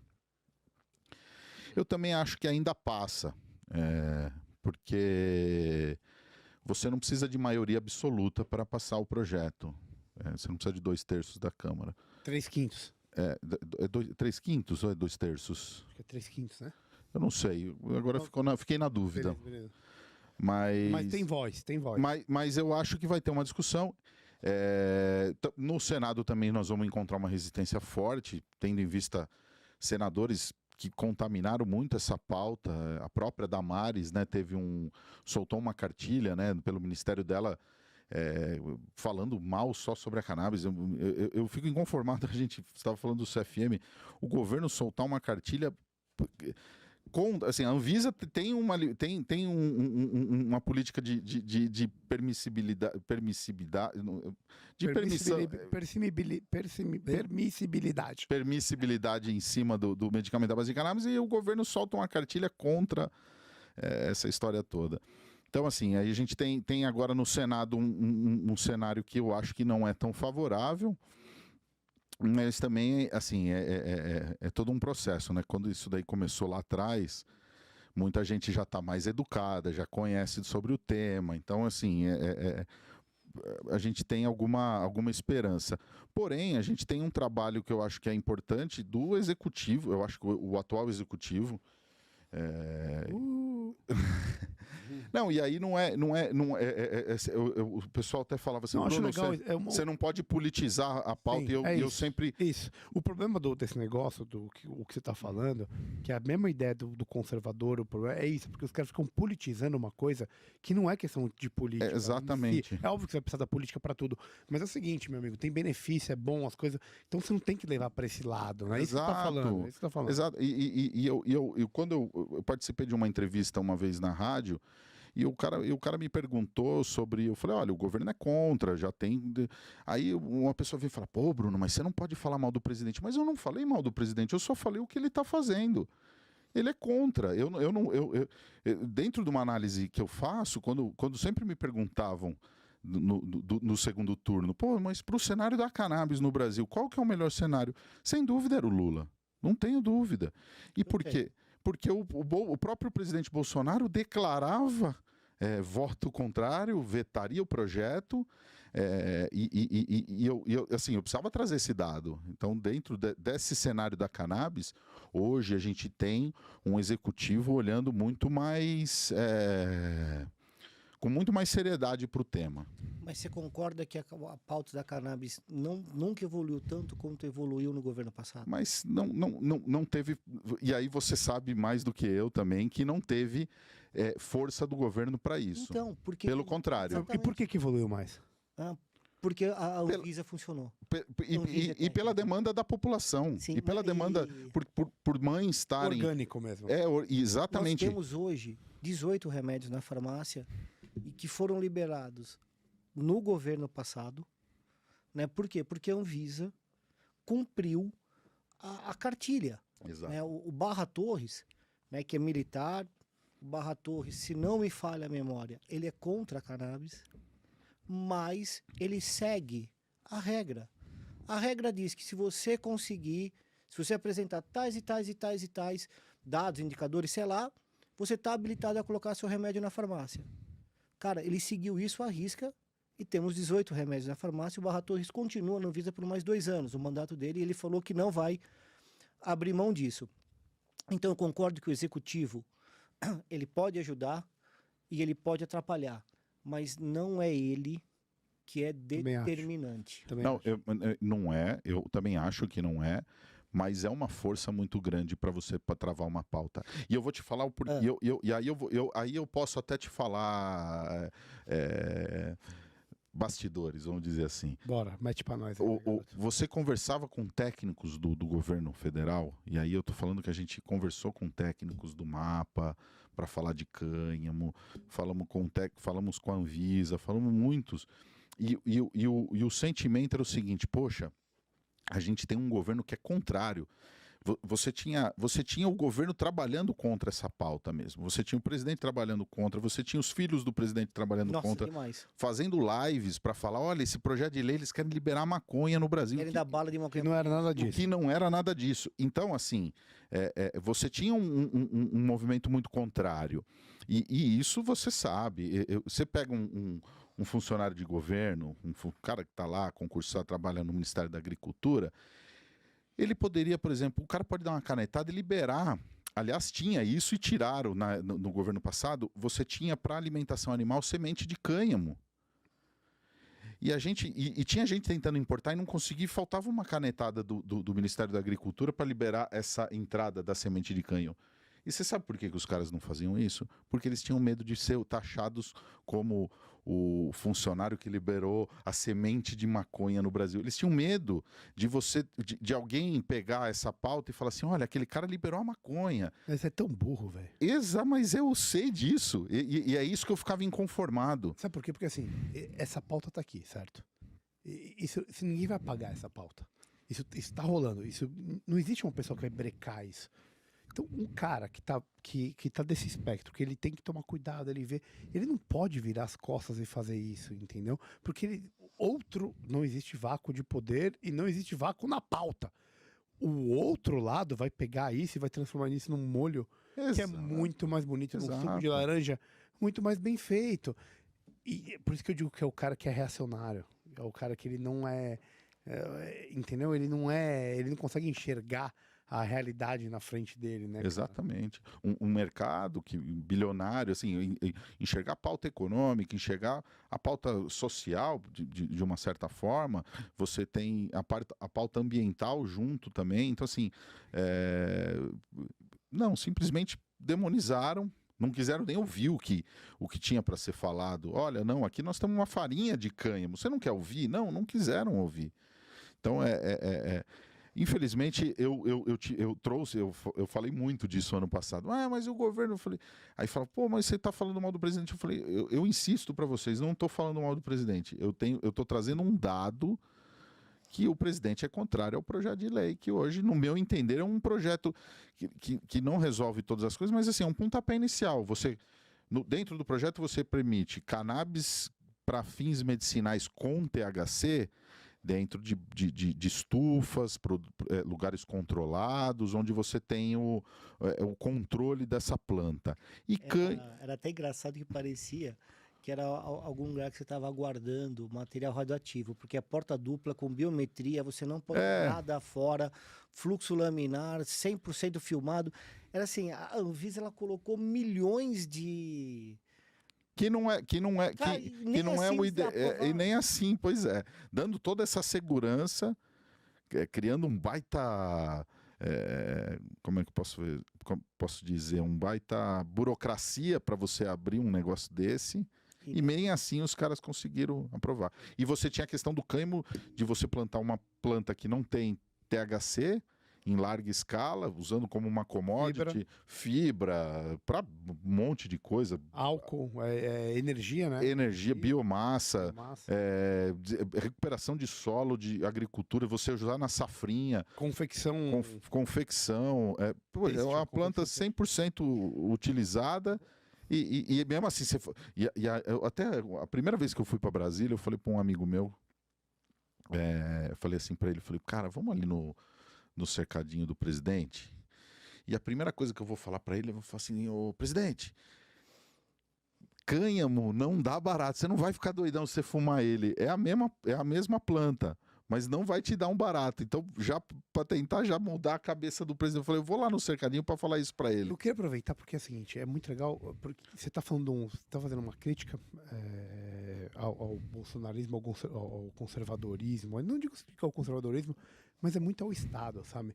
eu também acho que ainda passa. Porque você não precisa de maioria absoluta para passar o projeto. Você não precisa de 2/3 da Câmara. 3/5. 3/5 ou é 2/3? Acho que é 3/5, né? Eu não sei. Agora fiquei na dúvida. Beleza. Mas tem voz. Mas eu acho que vai ter uma discussão. No Senado também nós vamos encontrar uma resistência forte, tendo em vista senadores que contaminaram muito essa pauta. A própria Damares, né, soltou uma cartilha, né, pelo ministério dela, falando mal só sobre a cannabis. Eu fico inconformado. A gente estava falando do CFM, o governo soltar uma cartilha... Assim, a Anvisa tem uma política de permissibilidade, permissibilidade em cima do medicamento da base de cannabis, e o governo solta uma cartilha contra essa história toda. Então, assim, aí a gente tem agora no Senado um cenário que eu acho que não é tão favorável. Mas também, assim, é todo um processo, né? Quando isso daí começou lá atrás, muita gente já está mais educada, já conhece sobre o tema. Então, assim, a gente tem alguma esperança. Porém, a gente tem um trabalho que eu acho que é importante do executivo. Eu acho que o atual executivo... Não, e aí o pessoal até falava assim, Bruno, você não pode politizar a pauta. Sim, eu sempre... Isso. O problema desse negócio, o que você está falando, que é a mesma ideia do conservador, o problema é isso, porque os caras ficam politizando uma coisa que não é questão de política. Exatamente. É óbvio que você vai precisar da política para tudo, mas é o seguinte, meu amigo, tem benefício, é bom, as coisas... Então você não tem que levar para esse lado, né? É isso que você tá falando. Exato. E quando eu participei de uma entrevista uma vez na rádio, e o cara me perguntou sobre... Eu falei, olha, o governo é contra, já tem... Aí uma pessoa veio falar, pô, Bruno, mas você não pode falar mal do presidente. Mas eu não falei mal do presidente, eu só falei o que ele está fazendo. Ele é contra. Dentro de uma análise que eu faço, quando sempre me perguntavam no segundo turno, pô, mas para o cenário da cannabis no Brasil, qual que é o melhor cenário? Sem dúvida era o Lula. Não tenho dúvida. E por quê? Porque o próprio presidente Bolsonaro declarava voto contrário, vetaria o projeto, eu precisava trazer esse dado. Então, dentro desse cenário da cannabis, hoje a gente tem um executivo olhando muito mais... com muito mais seriedade para o tema. Mas você concorda que a pauta da cannabis nunca evoluiu tanto quanto evoluiu no governo passado? Mas não teve. E aí você sabe mais do que eu também que não teve força do governo para isso. Então, porque... Pelo contrário. E por que evoluiu mais? Porque a Anvisa funcionou. E pela demanda da população. Sim, e pela demanda por mães estarem. Orgânico mesmo. Exatamente. Nós temos hoje 18 remédios na farmácia e que foram liberados no governo passado, né? Por quê? Porque a Anvisa cumpriu a cartilha. Exato. Né? O Barra Torres, né, que é militar, o Barra Torres, se não me falha a memória, ele é contra a cannabis, mas ele segue a regra. A regra diz que se você conseguir, se você apresentar tais e tais e tais e tais dados, indicadores, sei lá, você está habilitado a colocar seu remédio na farmácia. Cara, ele seguiu isso à risca e temos 18 remédios na farmácia. O Barra Torres continua na Anvisa por mais 2 anos, o mandato dele, e ele falou que não vai abrir mão disso. Então eu concordo que o executivo ele pode ajudar e ele pode atrapalhar, mas não é ele que é determinante. Não é, eu também acho que não é, mas é uma força muito grande para você travar uma pauta. E eu vou te falar o porquê. Aí eu posso até te falar bastidores, vamos dizer assim. Bora, mete para nós. Você conversava com técnicos do governo federal, e aí eu tô falando que a gente conversou com técnicos do MAPA para falar de cânhamo, falamos com a Anvisa, falamos muitos. E o sentimento era o seguinte: poxa, a gente tem um governo que é contrário. Você tinha o governo trabalhando contra essa pauta mesmo. Você tinha o presidente trabalhando contra, você tinha os filhos do presidente trabalhando contra, demais. Fazendo lives para falar: olha, esse projeto de lei, eles querem liberar maconha no Brasil. Querem dar bala de maconha. Não era nada disso. O que não era nada disso. Então, assim, você tinha um movimento muito contrário. E isso você sabe. Você pega um funcionário de governo, um cara que está lá concursado, trabalha no Ministério da Agricultura, ele poderia, por exemplo, o cara pode dar uma canetada e liberar. Aliás, tinha isso e tiraram no governo passado. Você tinha para alimentação animal semente de cânhamo. E tinha gente tentando importar e não conseguia. Faltava uma canetada do Ministério da Agricultura para liberar essa entrada da semente de cânhamo. E você sabe por que os caras não faziam isso? Porque eles tinham medo de ser taxados como o funcionário que liberou a semente de maconha no Brasil. Eles tinham medo de alguém pegar essa pauta e falar assim: olha, aquele cara liberou a maconha. Mas é tão burro, velho. Mas eu sei disso. E é isso que eu ficava inconformado. Sabe por quê? Porque assim, essa pauta tá aqui, certo? Isso ninguém vai pagar essa pauta. Isso tá rolando. Não existe uma pessoa que vai brecar isso. Então, um cara que tá desse espectro, que ele tem que tomar cuidado, ele não pode virar as costas e fazer isso, entendeu? Porque não existe vácuo de poder e não existe vácuo na pauta. O outro lado vai pegar isso e vai transformar isso num molho que é muito mais bonito, num suco de laranja, muito mais bem feito. E por isso que eu digo que é o cara que é reacionário. É o cara que ele não entendeu? Ele não consegue enxergar a realidade na frente dele, né? Exatamente. Um mercado bilionário, assim, enxergar a pauta econômica, enxergar a pauta social de uma certa forma. Você tem a pauta ambiental junto também. Então, assim, não, simplesmente demonizaram. Não quiseram nem ouvir o que tinha para ser falado. Olha, não, aqui nós temos uma farinha de cânhamo. Você não quer ouvir? Não quiseram ouvir. Então, infelizmente, eu trouxe, eu falei muito disso ano passado. Mas o governo, eu falei... Aí fala, mas você está falando mal do presidente. Eu falei, eu insisto para vocês, não estou falando mal do presidente. Eu estou trazendo um dado que o presidente é contrário ao projeto de lei, que hoje, no meu entender, é um projeto que não resolve todas as coisas, mas assim, é um pontapé inicial. Dentro do projeto, você permite cannabis para fins medicinais com THC dentro de estufas, lugares controlados, onde você tem o controle dessa planta. Era até engraçado que parecia que era algum lugar que você estava aguardando material radioativo, porque a porta dupla com biometria, você não pode nada fora, fluxo laminar, 100% filmado. Era assim, a Anvisa ela colocou milhões de que não é Cara, que nem não é assim o está e nem assim, pois é, dando toda essa segurança, criando um baita, como é que eu posso dizer, um baita burocracia para você abrir um negócio desse. E nem assim os caras conseguiram aprovar. E você tinha a questão do cânhamo de você plantar uma planta que não tem THC em larga escala, usando como uma commodity, fibra para um monte de coisa. Álcool, energia, né? Energia, biomassa, recuperação de solo, de agricultura, você usar na safrinha. Confecção. Confecção. É uma planta 100% utilizada. E mesmo assim, até a primeira vez que eu fui para Brasília, eu falei para um amigo meu, eu falei assim para ele, falei, cara, vamos ali no cercadinho do Presidente. E a primeira coisa que eu vou falar para ele, eu vou falar assim, ô presidente, cânhamo não dá barato, você não vai ficar doidão se você fumar ele, é a mesma planta, mas não vai te dar um barato. Então, já para tentar já mudar a cabeça do presidente, eu falei, eu vou lá no cercadinho para falar isso para ele. Eu queria aproveitar porque é o seguinte, é muito legal, porque você está fazendo uma crítica ao bolsonarismo, ao conservadorismo. Eu não digo que é o conservadorismo, mas é muito ao Estado, sabe?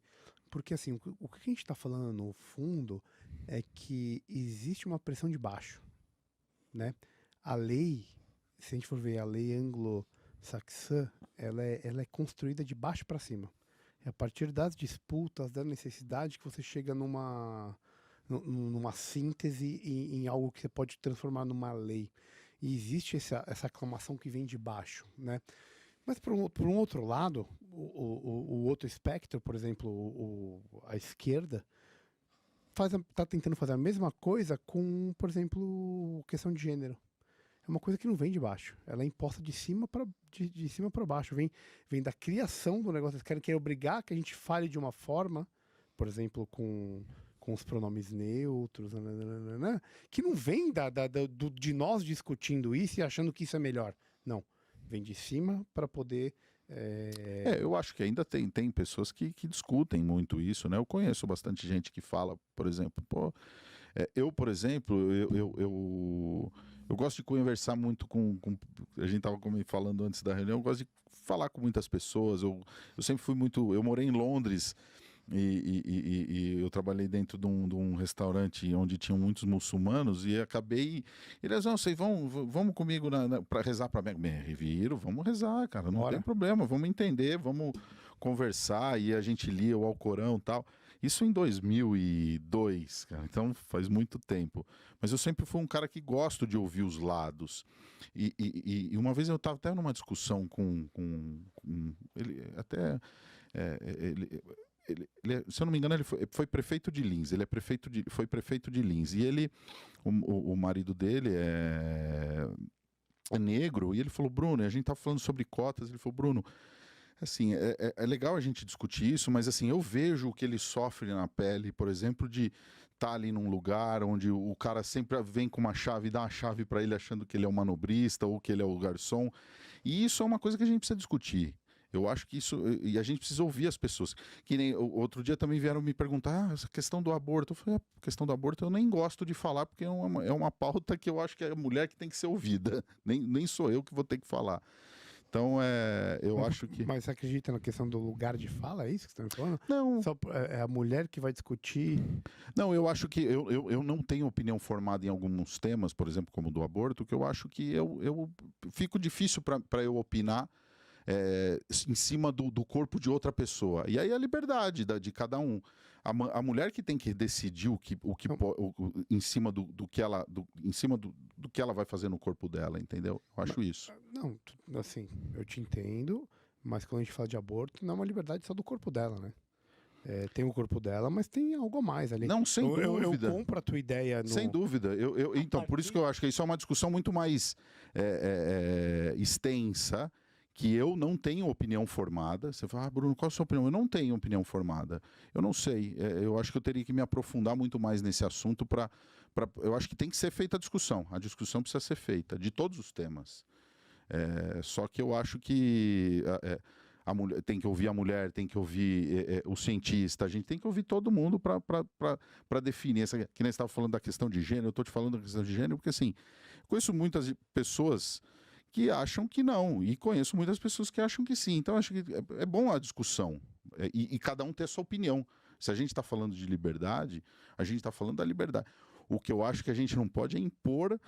Porque assim, o que a gente está falando no fundo é que existe uma pressão de baixo, né? A lei, se a gente for ver a lei anglo-saxã, ela é construída de baixo para cima. É a partir das disputas, da necessidade que você chega numa síntese em algo que você pode transformar numa lei. E existe essa aclamação que vem de baixo, né? Mas por um outro lado, o outro espectro, por exemplo, a esquerda, está tentando fazer a mesma coisa com, por exemplo, questão de gênero. É uma coisa que não vem de baixo. Ela é imposta de cima para baixo. Vem da criação do negócio. Eles querem obrigar que a gente fale de uma forma, por exemplo, com os pronomes neutros, que não vem de nós discutindo isso e achando que isso é melhor. Não. Vem de cima para poder... eu acho que ainda tem pessoas que discutem muito isso, né? Eu conheço bastante gente que fala, por exemplo, por exemplo, eu gosto de conversar muito com a gente estava falando antes da reunião, eu gosto de falar com muitas pessoas. Eu sempre fui muito... Eu morei em Londres e eu trabalhei dentro de um restaurante onde tinham muitos muçulmanos e acabei... Eles vamos comigo para rezar para mim. Reviro, vamos rezar, cara, não tem problema, vamos entender, vamos conversar. E a gente lia o Alcorão e tal. Isso em 2002, cara, então faz muito tempo. Mas eu sempre fui um cara que gosto de ouvir os lados. E uma vez eu estava até numa discussão com ele, até... Ele, se eu não me engano, ele foi prefeito de Linz. Ele foi prefeito de Linz. E ele, o marido dele é negro. E ele falou, Bruno, a gente tá falando sobre cotas. Ele falou, Bruno, assim, é legal a gente discutir isso, mas assim, eu vejo o que ele sofre na pele, por exemplo, de estar ali num lugar onde o cara sempre vem com uma chave e dá uma chave para ele achando que ele é o manobrista ou que ele é o garçom. E isso é uma coisa que a gente precisa discutir. Eu acho que isso... E a gente precisa ouvir as pessoas. Que nem outro dia também vieram me perguntar essa questão do aborto. Eu falei, a questão do aborto eu nem gosto de falar, porque é uma pauta que eu acho que é a mulher que tem que ser ouvida. Nem sou eu que vou ter que falar. Então, eu acho que... Mas você acredita na questão do lugar de fala? É isso que você está me falando? Não. É a mulher que vai discutir... Não, eu acho que... Eu não tenho opinião formada em alguns temas, por exemplo, como o do aborto, que eu acho que eu fico difícil para eu opinar em cima do corpo de outra pessoa. E aí a liberdade de cada um. A mulher que tem que decidir em cima do que ela vai fazer no corpo dela, entendeu? Eu acho isso. Não, assim, eu te entendo, mas quando a gente fala de aborto, não é uma liberdade só do corpo dela, né? Tem o corpo dela, mas tem algo a mais ali. Não, sem dúvida. Eu compro a tua ideia. Sem dúvida. Então, por isso que eu acho que isso é uma discussão muito mais extensa, que eu não tenho opinião formada. Você fala, Bruno, qual a sua opinião? Eu não tenho opinião formada. Eu não sei. Eu acho que eu teria que me aprofundar muito mais nesse assunto eu acho que tem que ser feita a discussão. A discussão precisa ser feita, de todos os temas. Só que eu acho que a mulher, tem que ouvir a mulher, tem que ouvir o cientista, a gente tem que ouvir todo mundo para definir. Que nem você estava falando da questão de gênero, eu estou te falando da questão de gênero, porque assim, conheço muitas pessoas que acham que não, e conheço muitas pessoas que acham que sim. Então, acho que é bom a discussão, e cada um ter a sua opinião. Se a gente está falando de liberdade, a gente está falando da liberdade. O que eu acho que a gente não pode é impor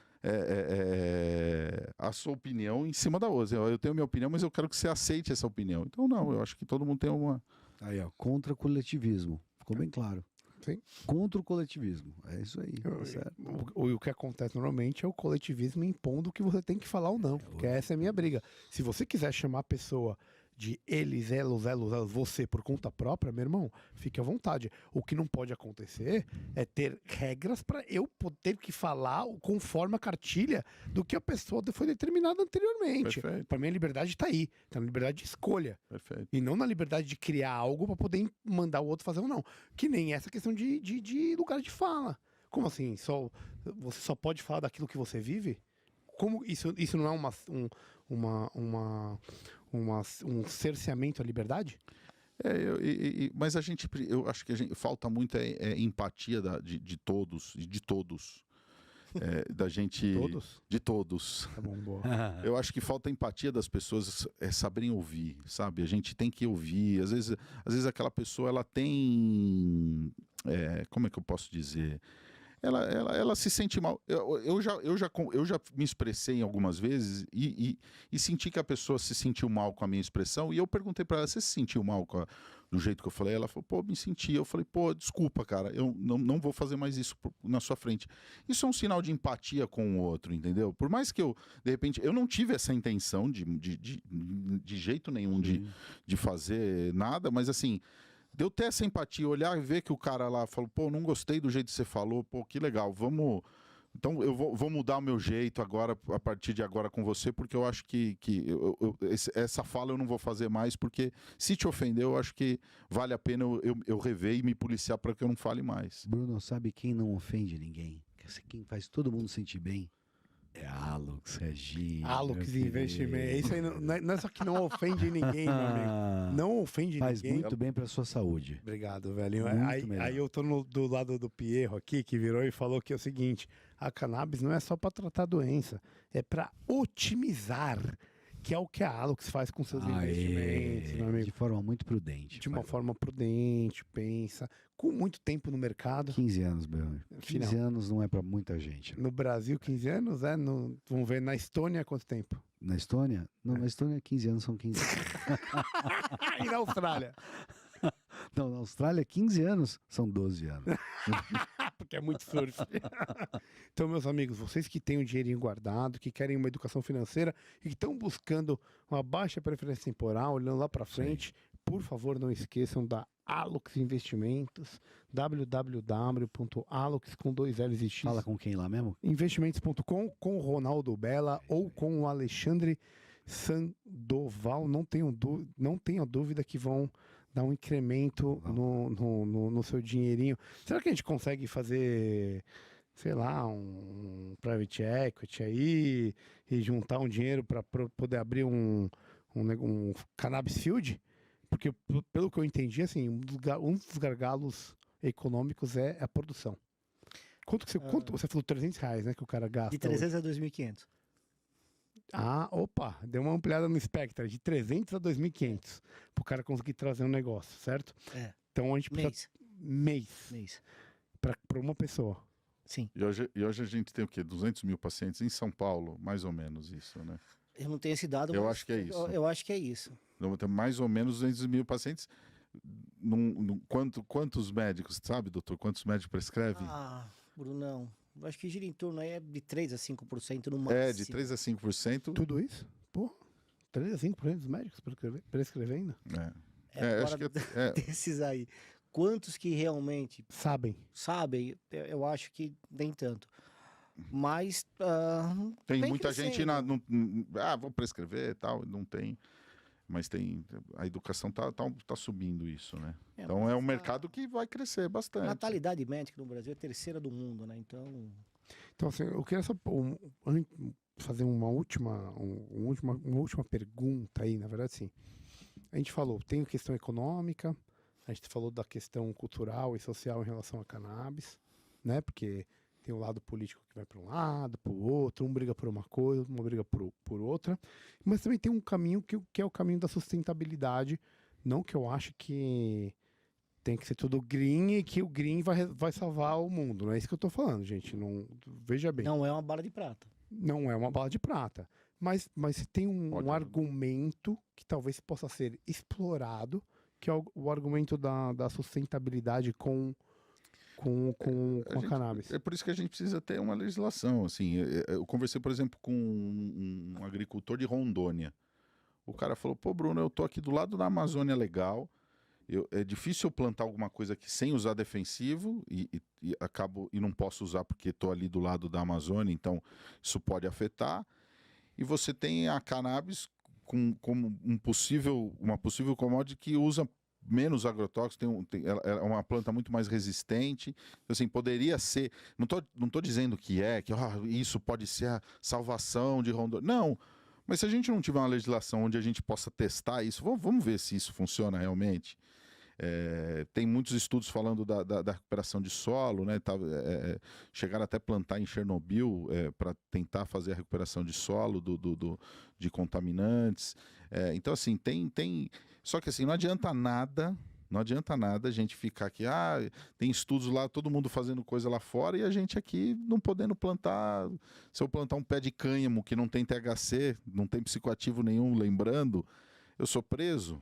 a sua opinião em cima da outra. Eu tenho minha opinião, mas eu quero que você aceite essa opinião. Então, não, eu acho que todo mundo tem uma... Aí, ó, contra o coletivismo. Ficou bem claro. Sim. Contra o coletivismo. É isso aí. Tá certo. O que acontece normalmente é o coletivismo impondo o que você tem que falar ou não. Porque essa é a minha briga. Se você quiser chamar a pessoa de eles, elas, você por conta própria, meu irmão, fique à vontade. O que não pode acontecer é ter regras para eu ter que falar conforme a cartilha do que a pessoa foi determinada anteriormente. Para mim a liberdade está aí, está na liberdade de escolha. Perfeito. E não na liberdade de criar algo para poder mandar o outro fazer ou não. Que nem essa questão de lugar de fala. Como assim? Você só pode falar daquilo que você vive? Como isso não é um cerceamento à liberdade? Mas eu acho que falta muita empatia de todos, da gente... Todos? De todos. Tá bom, boa. Eu acho que falta empatia das pessoas saberem ouvir, sabe? A gente tem que ouvir. Às vezes aquela pessoa, ela tem... como é que eu posso dizer? Ela se sente mal. Eu já me expressei algumas vezes e senti que a pessoa se sentiu mal com a minha expressão. E eu perguntei para ela, você se sentiu mal do jeito que eu falei? Ela falou, pô, me senti. Eu falei, pô, desculpa, cara, eu não vou fazer mais isso na sua frente. Isso é um sinal de empatia com o outro, entendeu? Por mais que de repente, eu não tive essa intenção de jeito nenhum de fazer nada, mas assim... De eu ter essa empatia, olhar e ver que o cara lá falou, pô, não gostei do jeito que você falou, pô, que legal, vamos... Então eu vou mudar o meu jeito agora, a partir de agora com você, porque eu acho que essa fala eu não vou fazer mais, porque se te ofendeu, eu acho que vale a pena eu rever e me policiar para que eu não fale mais. Bruno, sabe quem não ofende ninguém? Quem faz todo mundo sentir bem? É a Alux Regina. Alux Investimento. Isso aí não é só que não ofende ninguém, meu amigo. Não ofende Faz ninguém. muito bem pra sua saúde. Obrigado, velho. Muito melhor. Aí eu tô do lado do Pierro aqui, que virou e falou que é o seguinte: a cannabis não é só para tratar doença, é para otimizar, que é o que a Alux faz com seus investimentos, meu amigo. De forma muito prudente. De uma forma prudente, pensa, com muito tempo no mercado. 15 anos, meu. 15 anos não é pra muita gente. No Brasil, 15 anos, vamos ver, na Estônia, quanto tempo? Na Estônia? Não, na Estônia 15 anos são 15 anos. E na Austrália? Não, na Austrália 15 anos são 12 anos. Porque é muito surf. Então, meus amigos, vocês que têm um dinheirinho guardado, que querem uma educação financeira e que estão buscando uma baixa preferência temporal, olhando lá para frente, por favor, não esqueçam da Alux Investimentos, www.alux com 2 L's e X. Fala com quem lá mesmo? Investimentos.com, com o Ronaldo Bella ou com o Alexandre Sandoval. Não tenho dúvida que vão dar um incremento no seu dinheirinho. Será que a gente consegue fazer, sei lá, um private equity aí e juntar um dinheiro para poder abrir um cannabis field? Porque, pelo que eu entendi, assim, um dos gargalos econômicos é a produção. Quanto você falou R$300, né, que o cara gasta? De 300 a 2.500. Ah, opa, deu uma ampliada no Spectra, de 300 a 2.500, para o cara conseguir trazer um negócio, certo? Então a gente precisa... Mês. Para uma pessoa. Sim. E hoje a gente tem o quê? 200 mil pacientes em São Paulo, mais ou menos isso, né? Eu não tenho esse dado, Eu acho que é isso. Eu acho que é isso. Então, tem mais ou menos 200 mil pacientes. Quantos médicos, sabe, doutor? Quantos médicos prescrevem? Ah, Brunão, eu acho que gira em torno aí de 3 a 5% no máximo. De 3 a 5%. Tudo isso? Pô, 3 a 5% dos médicos prescrevendo? Acho que desses aí. Quantos que realmente sabem? Eu acho que nem tanto. Mas tem muita gente vou prescrever e tal, não tem. Mas a educação tá subindo isso, né? Então é um mercado que vai crescer bastante. A natalidade médica no Brasil é a 3ª do mundo, né? Então assim, eu queria só fazer uma última pergunta aí, na verdade, sim. a gente falou, tem a questão econômica, a gente falou da questão cultural e social em relação a cannabis, né? Porque tem o lado político que vai para um lado, para o outro, um briga por uma coisa, uma briga por outra. Mas também tem um caminho que é o caminho da sustentabilidade. Não que eu ache que tem que ser tudo green e que o green vai salvar o mundo. Não é isso que eu tô falando, gente. Não, veja bem. Não é uma bala de prata. Não é uma bala de prata. Mas se tem Pode, um argumento que talvez possa ser explorado, que é o argumento da sustentabilidade com a cannabis. É por isso que a gente precisa ter uma legislação. Assim, eu conversei, por exemplo, com um agricultor de Rondônia. O cara falou: pô, Bruno, eu tô aqui do lado da Amazônia Legal. É difícil eu plantar alguma coisa aqui sem usar defensivo e acabo e não posso usar porque estou ali do lado da Amazônia, então isso pode afetar. E você tem a cannabis como uma possível commodity que usa menos agrotóxicos, ela é uma planta muito mais resistente. Assim, poderia ser. Não tô dizendo que isso pode ser a salvação de Rondônia. Não. Mas se a gente não tiver uma legislação onde a gente possa testar isso, vamos ver se isso funciona realmente. Tem muitos estudos falando da recuperação de solo, né? Chegaram até a plantar em Chernobyl para tentar fazer a recuperação de solo de contaminantes. Então, assim, tem. Só que assim, não adianta nada a gente ficar aqui, tem estudos lá, todo mundo fazendo coisa lá fora e a gente aqui não podendo plantar. Se eu plantar um pé de cânhamo que não tem THC, não tem psicoativo nenhum, lembrando, eu sou preso.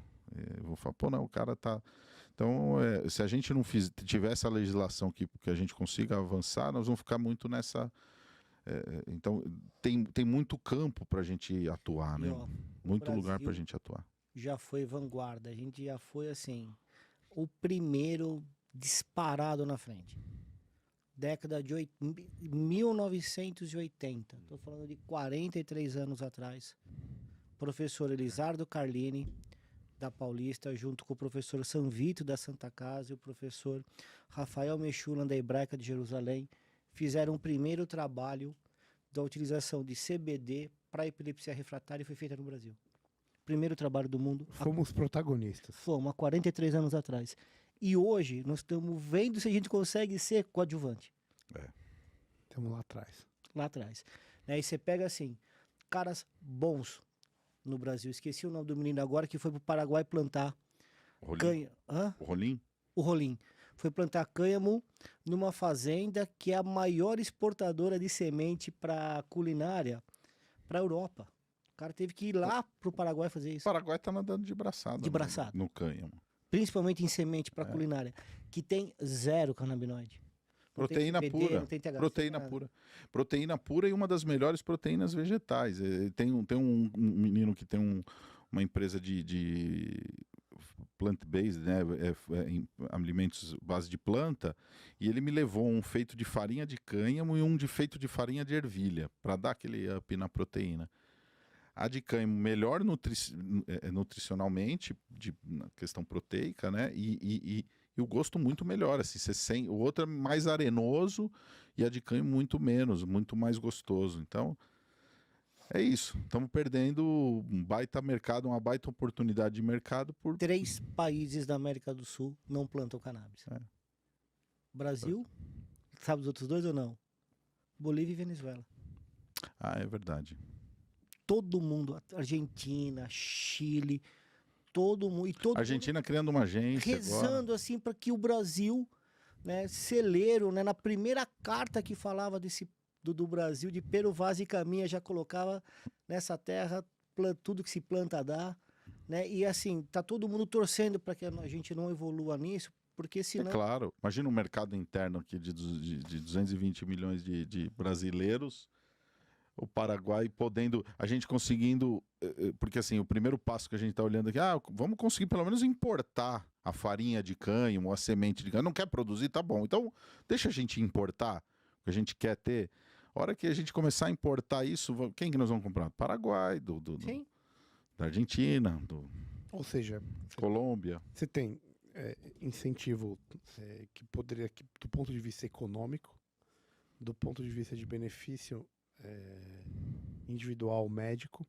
Eu vou falar, pô, não, o cara tá. Então, se a gente não tiver essa legislação que a gente consiga avançar, nós vamos ficar muito nessa. Então, tem muito campo para a gente atuar, né? Muito lugar para a gente atuar. Já foi vanguarda, a gente já foi assim, o primeiro disparado na frente. Década de 1980, estou falando de 43 anos atrás. Professor Elisardo Carlini, da Paulista, junto com o professor Sanvito da Santa Casa e o professor Rafael Mechulan da Hebraica de Jerusalém, fizeram o primeiro trabalho da utilização de CBD para epilepsia refratária e foi feita no Brasil. Primeiro trabalho do mundo. Fomos protagonistas. Fomos, há 43 anos atrás. E hoje nós estamos vendo se a gente consegue ser coadjuvante. Estamos lá atrás. Lá atrás. Né? E você pega assim, caras bons no Brasil. Esqueci o nome do menino agora que foi para o Paraguai plantar cânhamo. O Rolim? O Rolim. Foi plantar cânhamo numa fazenda que é a maior exportadora de semente para culinária para a Europa. O cara teve que ir lá para o Paraguai fazer isso. O Paraguai está nadando de braçada. De braçada. No cânhamo. Principalmente em semente para culinária, que tem 0 canabinoide. Proteína pura. Proteína pura. Proteína pura e uma das melhores proteínas vegetais. Tem um menino que tem uma empresa de plant-based, né? Alimentos base de planta, e ele me levou um feito de farinha de cânhamo e um feito de farinha de ervilha, para dar aquele up na proteína. A de cânhamo melhor nutricionalmente, na questão proteica, né? E o gosto muito melhor, assim, o outro é mais arenoso e a de cânhamo muito menos, muito mais gostoso. Então, é isso. Estamos perdendo um baita mercado, uma baita oportunidade de mercado por 3 países da América do Sul não plantam cannabis. Brasil, sabe os outros 2 ou não? Bolívia e Venezuela. É verdade. Todo mundo, Argentina, Chile, todo mundo. Argentina criando uma agência rezando agora. Assim para que o Brasil, né, celeiro, né, na primeira carta que falava do Brasil, de Pero Vaz e Caminha, já colocava nessa terra tudo que se planta dá, né? E assim, tá todo mundo torcendo para que a gente não evolua nisso, porque senão... Claro, imagina um mercado interno aqui de 220 milhões de brasileiros, o Paraguai podendo, a gente conseguindo, porque assim, o primeiro passo que a gente está olhando aqui, vamos conseguir pelo menos importar a farinha de cânhamo, a semente de cânhamo, não quer produzir, tá bom, então deixa a gente importar, o que a gente quer ter, a hora que a gente começar a importar isso, quem que nós vamos comprar? Paraguai, da Argentina, Ou seja, Colômbia. Você tem incentivo que poderia, do ponto de vista econômico, do ponto de vista de benefício individual médico,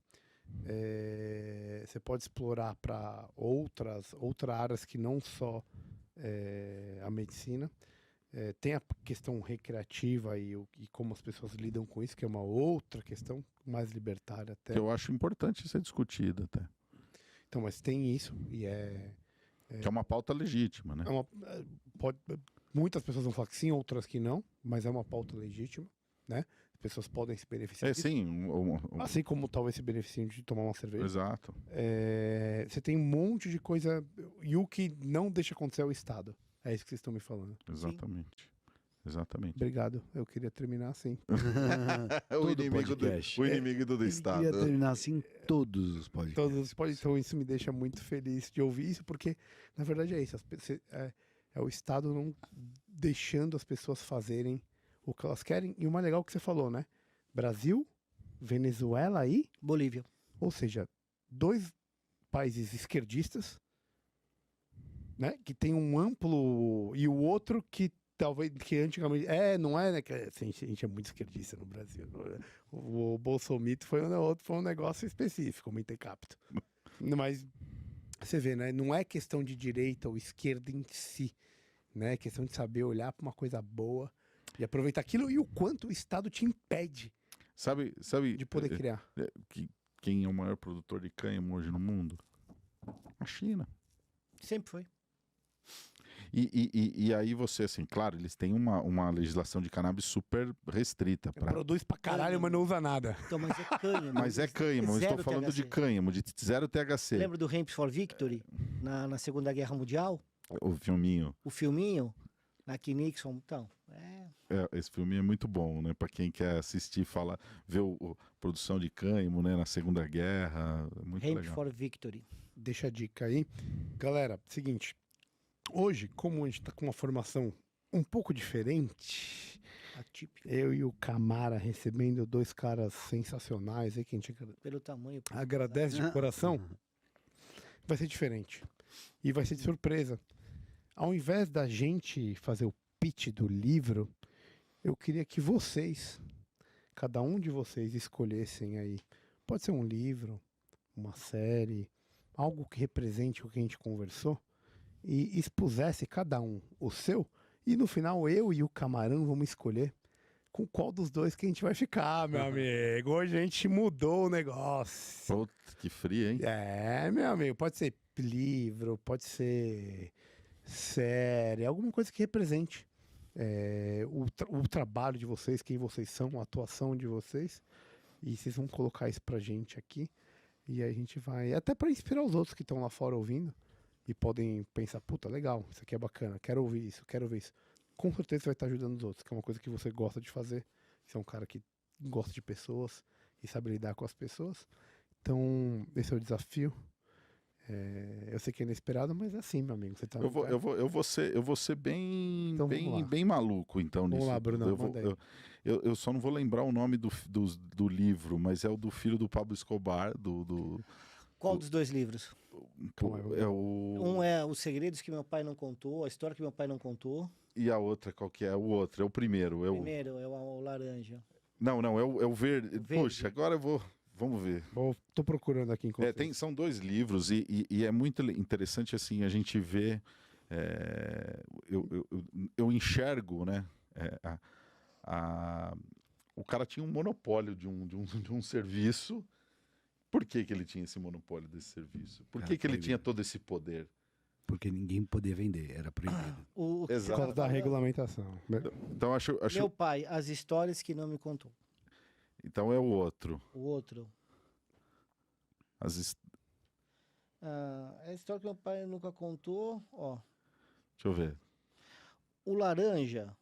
você pode explorar para outras áreas que não só a medicina. Tem a questão recreativa e como as pessoas lidam com isso, que é uma outra questão mais libertária até. Que eu acho importante ser discutida até. Então, mas tem isso e Que é uma pauta legítima, né? muitas pessoas vão falar que sim, outras que não, mas é uma pauta legítima, né? As pessoas podem se beneficiar disso. Sim. Assim como talvez se beneficiem de tomar uma cerveja. Exato. Você tem um monte de coisa. E o que não deixa acontecer é o Estado. É isso que vocês estão me falando. Exatamente. Exatamente. Obrigado. Eu queria terminar assim. O inimigo do Ele Estado. queria terminar assim todos os podcasts. Todos os podcasts. Então isso me deixa muito feliz de ouvir isso, porque na verdade é isso. É o Estado não deixando as pessoas fazerem o que elas querem. E o mais legal que você falou, né? Brasil, Venezuela e... Bolívia. Ou seja, 2 países esquerdistas, né? Que tem um amplo... E o outro que talvez... Que antigamente... não é, né? Que a gente é muito esquerdista no Brasil. O Bolsomito foi um negócio específico, o Mentecapto. Mas você vê, né? Não é questão de direita ou esquerda em si, né? É questão de saber olhar para uma coisa boa e aproveitar aquilo e o quanto o Estado te impede Sabe de poder criar. Quem é o maior produtor de cânhamo hoje no mundo? A China. Sempre foi. E aí você, assim, claro, eles têm uma legislação de cannabis super restrita. Produz pra caralho, mas não usa nada. Então, mas é cânhamo. Mas é cânhamo, eu estou falando de cânhamo, de 0 THC. Lembra do Hemp for Victory, na Segunda Guerra Mundial? O filminho. O filminho, na que Nixon, então, esse filme é muito bom, né? Para quem quer assistir, ver a produção de cânhamo, né? Na Segunda Guerra, é muito Hemp legal. for Victory. Deixa a dica aí. Galera, seguinte. Hoje, como a gente tá com uma formação um pouco diferente, Atípico. eu e o Camara recebendo 2 caras sensacionais aí que a gente Pelo tamanho. agradece de coração, vai ser diferente. E vai ser de surpresa. Ao invés da gente fazer o pitch do livro, eu queria que vocês, cada um de vocês, escolhessem aí. Pode ser um livro, uma série, algo que represente o que a gente conversou e expusesse cada um o seu. E no final eu e o Camarão vamos escolher com qual dos 2 que a gente vai ficar, meu amigo. Hoje a gente mudou o negócio. Putz, que frio, hein? Meu amigo, pode ser livro, pode ser série, alguma coisa que represente o trabalho de vocês, quem vocês são, a atuação de vocês. E vocês vão colocar isso pra gente aqui. E aí a gente vai, até pra inspirar os outros que estão lá fora ouvindo e podem pensar, puta, legal, isso aqui é bacana, quero ouvir isso, quero ver isso. Com certeza você vai estar ajudando os outros, que é uma coisa que você gosta de fazer. Você é um cara que gosta de pessoas e sabe lidar com as pessoas. Então, esse é o desafio. Eu sei que é inesperado, mas é assim, meu amigo. Você tá Eu vou ser bem, Então, vamos lá. bem maluco, então, Vamos nisso. lá, Bruno, manda aí. Eu só não vou lembrar o nome do livro, mas é o do filho do Pablo Escobar, Qual dos 2 livros? é o... Um é Os Segredos que Meu Pai Não Contou, A História que Meu Pai Não Contou. E a outra, qual que é? O outro, é o primeiro. Primeiro é o laranja. Não, é o verde. Poxa, agora eu vou... Vamos ver. Tô procurando aqui enquanto São 2 livros e é muito interessante, assim, a gente ver... eu enxergo, né? O cara tinha um monopólio de um serviço. Por que ele tinha esse monopólio desse serviço? Por que ele tinha todo esse poder? Porque ninguém podia vender, era proibido. Exato. Por causa da regulamentação. Então, acho... Meu Pai, As Histórias que Não Me Contou. Então é o outro. O outro. É a história que meu pai nunca contou. Ó. Deixa eu ver. O laranja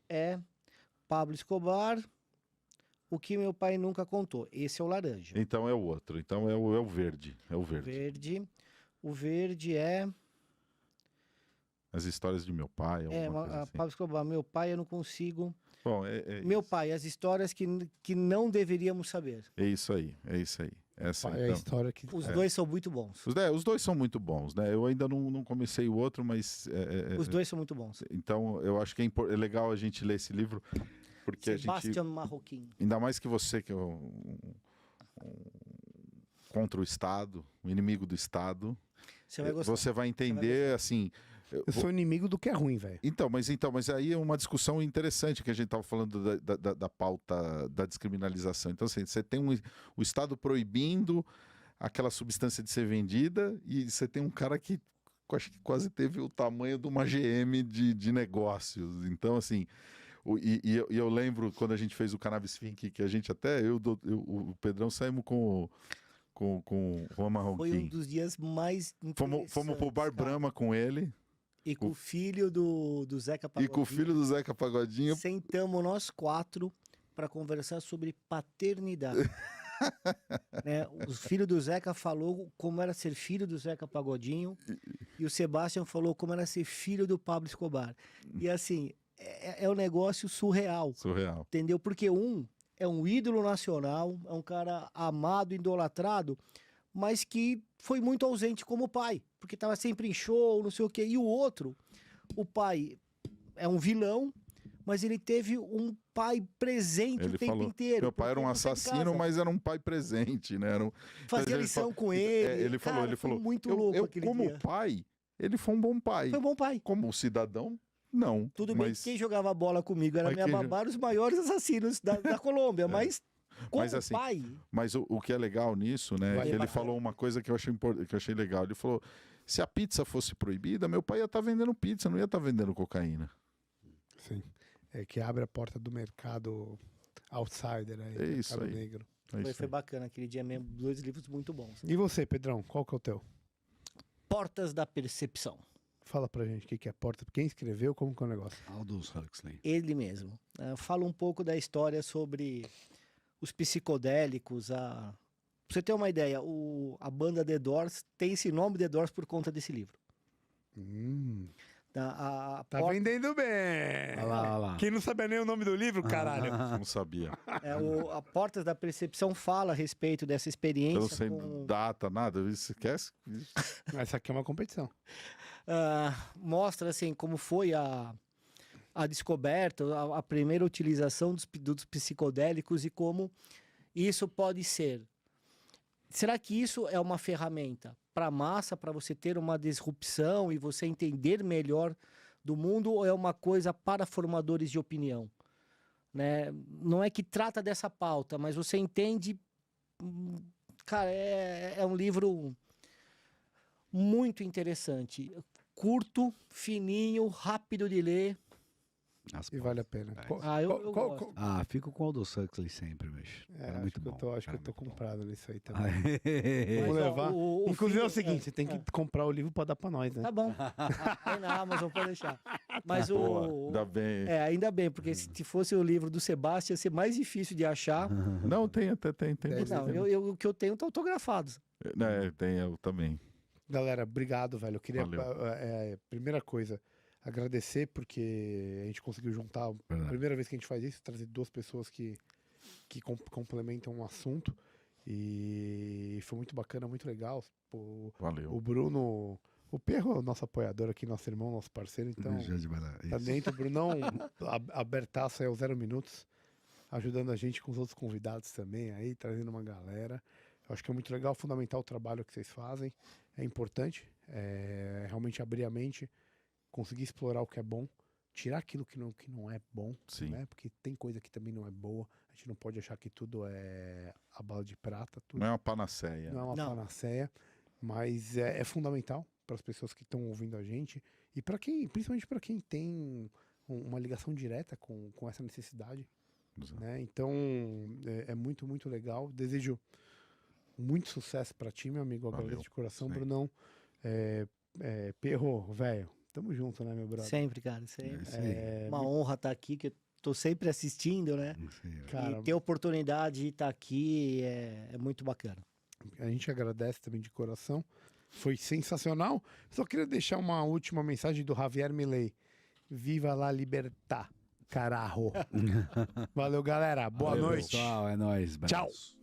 é Pablo Escobar, O que Meu Pai Nunca Contou. Esse é o laranja. Então é o outro. Então é o verde. É o verde. O verde é... As Histórias de Meu Pai. Coisa assim. Pablo Escobar, Meu Pai Eu Não Consigo... Bom, Meu Pai, As Histórias que Não Deveríamos Saber. É isso aí. Essa, É a história que... Os 2 são muito bons. Os 2 são muito bons, né? Eu ainda não comecei o outro, mas... Os 2 são muito bons. Então, eu acho que é legal a gente ler esse livro, porque Sebastião Marroquim. Ainda mais que você, que é um contra o Estado, o inimigo do Estado. Você vai gostar. Você vai entender, assim... Eu sou inimigo do que é ruim, velho. Então, mas aí é uma discussão interessante que a gente estava falando da pauta da descriminalização. Então, assim, você tem o Estado proibindo aquela substância de ser vendida e você tem um cara que acho que quase teve o tamanho de uma GM de negócios. Então, assim, eu lembro quando a gente fez o Cannabis Fink, que a gente até, o Pedrão saímos com o Juan Marroquim. Foi um dos dias mais interessantes. Fomos pro Bar Brahma com ele. E com o filho do Zeca Pagodinho. E com o filho do Zeca Pagodinho. Sentamos nós 4 para conversar sobre paternidade. Né? O filho do Zeca falou como era ser filho do Zeca Pagodinho e o Sebastião falou como era ser filho do Pablo Escobar. E assim, é um negócio surreal. Surreal. Entendeu? Porque um é um ídolo nacional, é um cara amado, idolatrado, mas que foi muito ausente como pai, porque estava sempre em show, não sei o quê. E o outro, o pai é um vilão, mas ele teve um pai presente Ele o tempo falou, inteiro. meu pai era um porque você em assassino, casa mas era um pai presente, né? fazia lição com ele. Ele Cara, falou, foi muito louco eu aquele como dia. pai, ele foi um bom pai. Foi um bom pai. Como cidadão, não. Tudo bem mas, que quem jogava bola comigo era Mas minha quem babá, os maiores assassinos da Colômbia, mas como Mas, assim, pai... Mas o que é legal nisso, né? Vai É que ele bacana. falou uma coisa que eu achei legal. Ele falou: se a pizza fosse proibida, meu pai ia estar vendendo pizza, não ia estar vendendo cocaína. Sim. É que abre a porta do mercado outsider aí, É isso mercado aí. negro. É isso Foi aí. bacana aquele dia mesmo, 2 livros muito bons. E você, Pedrão, qual que é o teu? Portas da Percepção. Fala pra gente o que que é porta, quem escreveu, como que é o negócio? Aldous Huxley. Ele mesmo. Fala um pouco da história sobre os psicodélicos. Pra você ter uma ideia, a banda The Doors tem esse nome The Doors por conta desse livro. Tá Porta- vendendo bem! Olha lá, olha lá. Quem não sabia nem o nome do livro, caralho? Eu não sabia. a Portas da Percepção fala a respeito dessa Eu experiência. não sei com- data, nada. Isso esquece. Essa aqui é uma competição. Mostra assim como foi a descoberta, a primeira utilização dos psicodélicos e como isso pode ser. Será que isso é uma ferramenta para a massa, para você ter uma disrupção e você entender melhor do mundo, ou é uma coisa para formadores de opinião? Né? Não é que trata dessa pauta, mas você entende. Cara, é um livro muito interessante. Curto, fininho, rápido de ler. As E vale a pena. Eu gosto. fico com o Aldous Huxley sempre, bicho. Era acho muito que bom. acho que eu tô comprado nisso aí também. Mas, Vou ó, levar. o Inclusive é o filho- seguinte, você tem que comprar o livro pra dar pra nós, né? Tá bom. Tem na Amazon, pode deixar. Mas Boa, ainda bem. ainda bem, porque se fosse o livro do Sebastião, ia ser mais difícil de achar. Não, tem, até tem. Não, o que eu tenho tá autografado. Tem, eu também. Galera, obrigado, velho. Eu queria, Valeu. primeira coisa, agradecer porque a gente conseguiu juntar, Verdade. primeira vez que a gente faz isso, trazer 2 pessoas que complementam um assunto. E foi muito bacana, muito legal. Pô, Valeu. o Bruno, o Perro é o nosso apoiador aqui, nosso irmão, nosso parceiro, então Já de bala- tá isso. dentro. O Brunão, abertaço aí aos 0 minutos, ajudando a gente com os outros convidados também aí, trazendo uma galera. Eu acho que é muito legal, fundamental o trabalho que vocês fazem. É importante, realmente abrir a mente, conseguir explorar o que é bom, tirar aquilo que não é bom, Sim. né? Porque tem coisa que também não é boa. A gente não pode achar que tudo é a bala de prata, tudo Não é uma panaceia. não é uma Não. panaceia, mas é fundamental para as pessoas que estão ouvindo a gente e para quem, principalmente para quem tem uma ligação direta com essa necessidade, Exato. né? Então é muito, muito legal. Desejo muito sucesso para ti, meu amigo. Valeu. Agradeço de coração, Sim. Brunão. Perro, velho, tamo junto, né, meu brother? Sempre, cara, sempre. Isso aí. Uma honra estar aqui, que eu tô sempre assistindo, né? Isso aí, ó. Cara, E ter a oportunidade de estar aqui é muito bacana. a gente agradece também de coração. Foi sensacional. Só queria deixar uma última mensagem do Javier Milei. Viva la libertad, carajo. Valeu, galera. Boa Valeu, noite. Pessoal, é nóis. Tchau. abraço.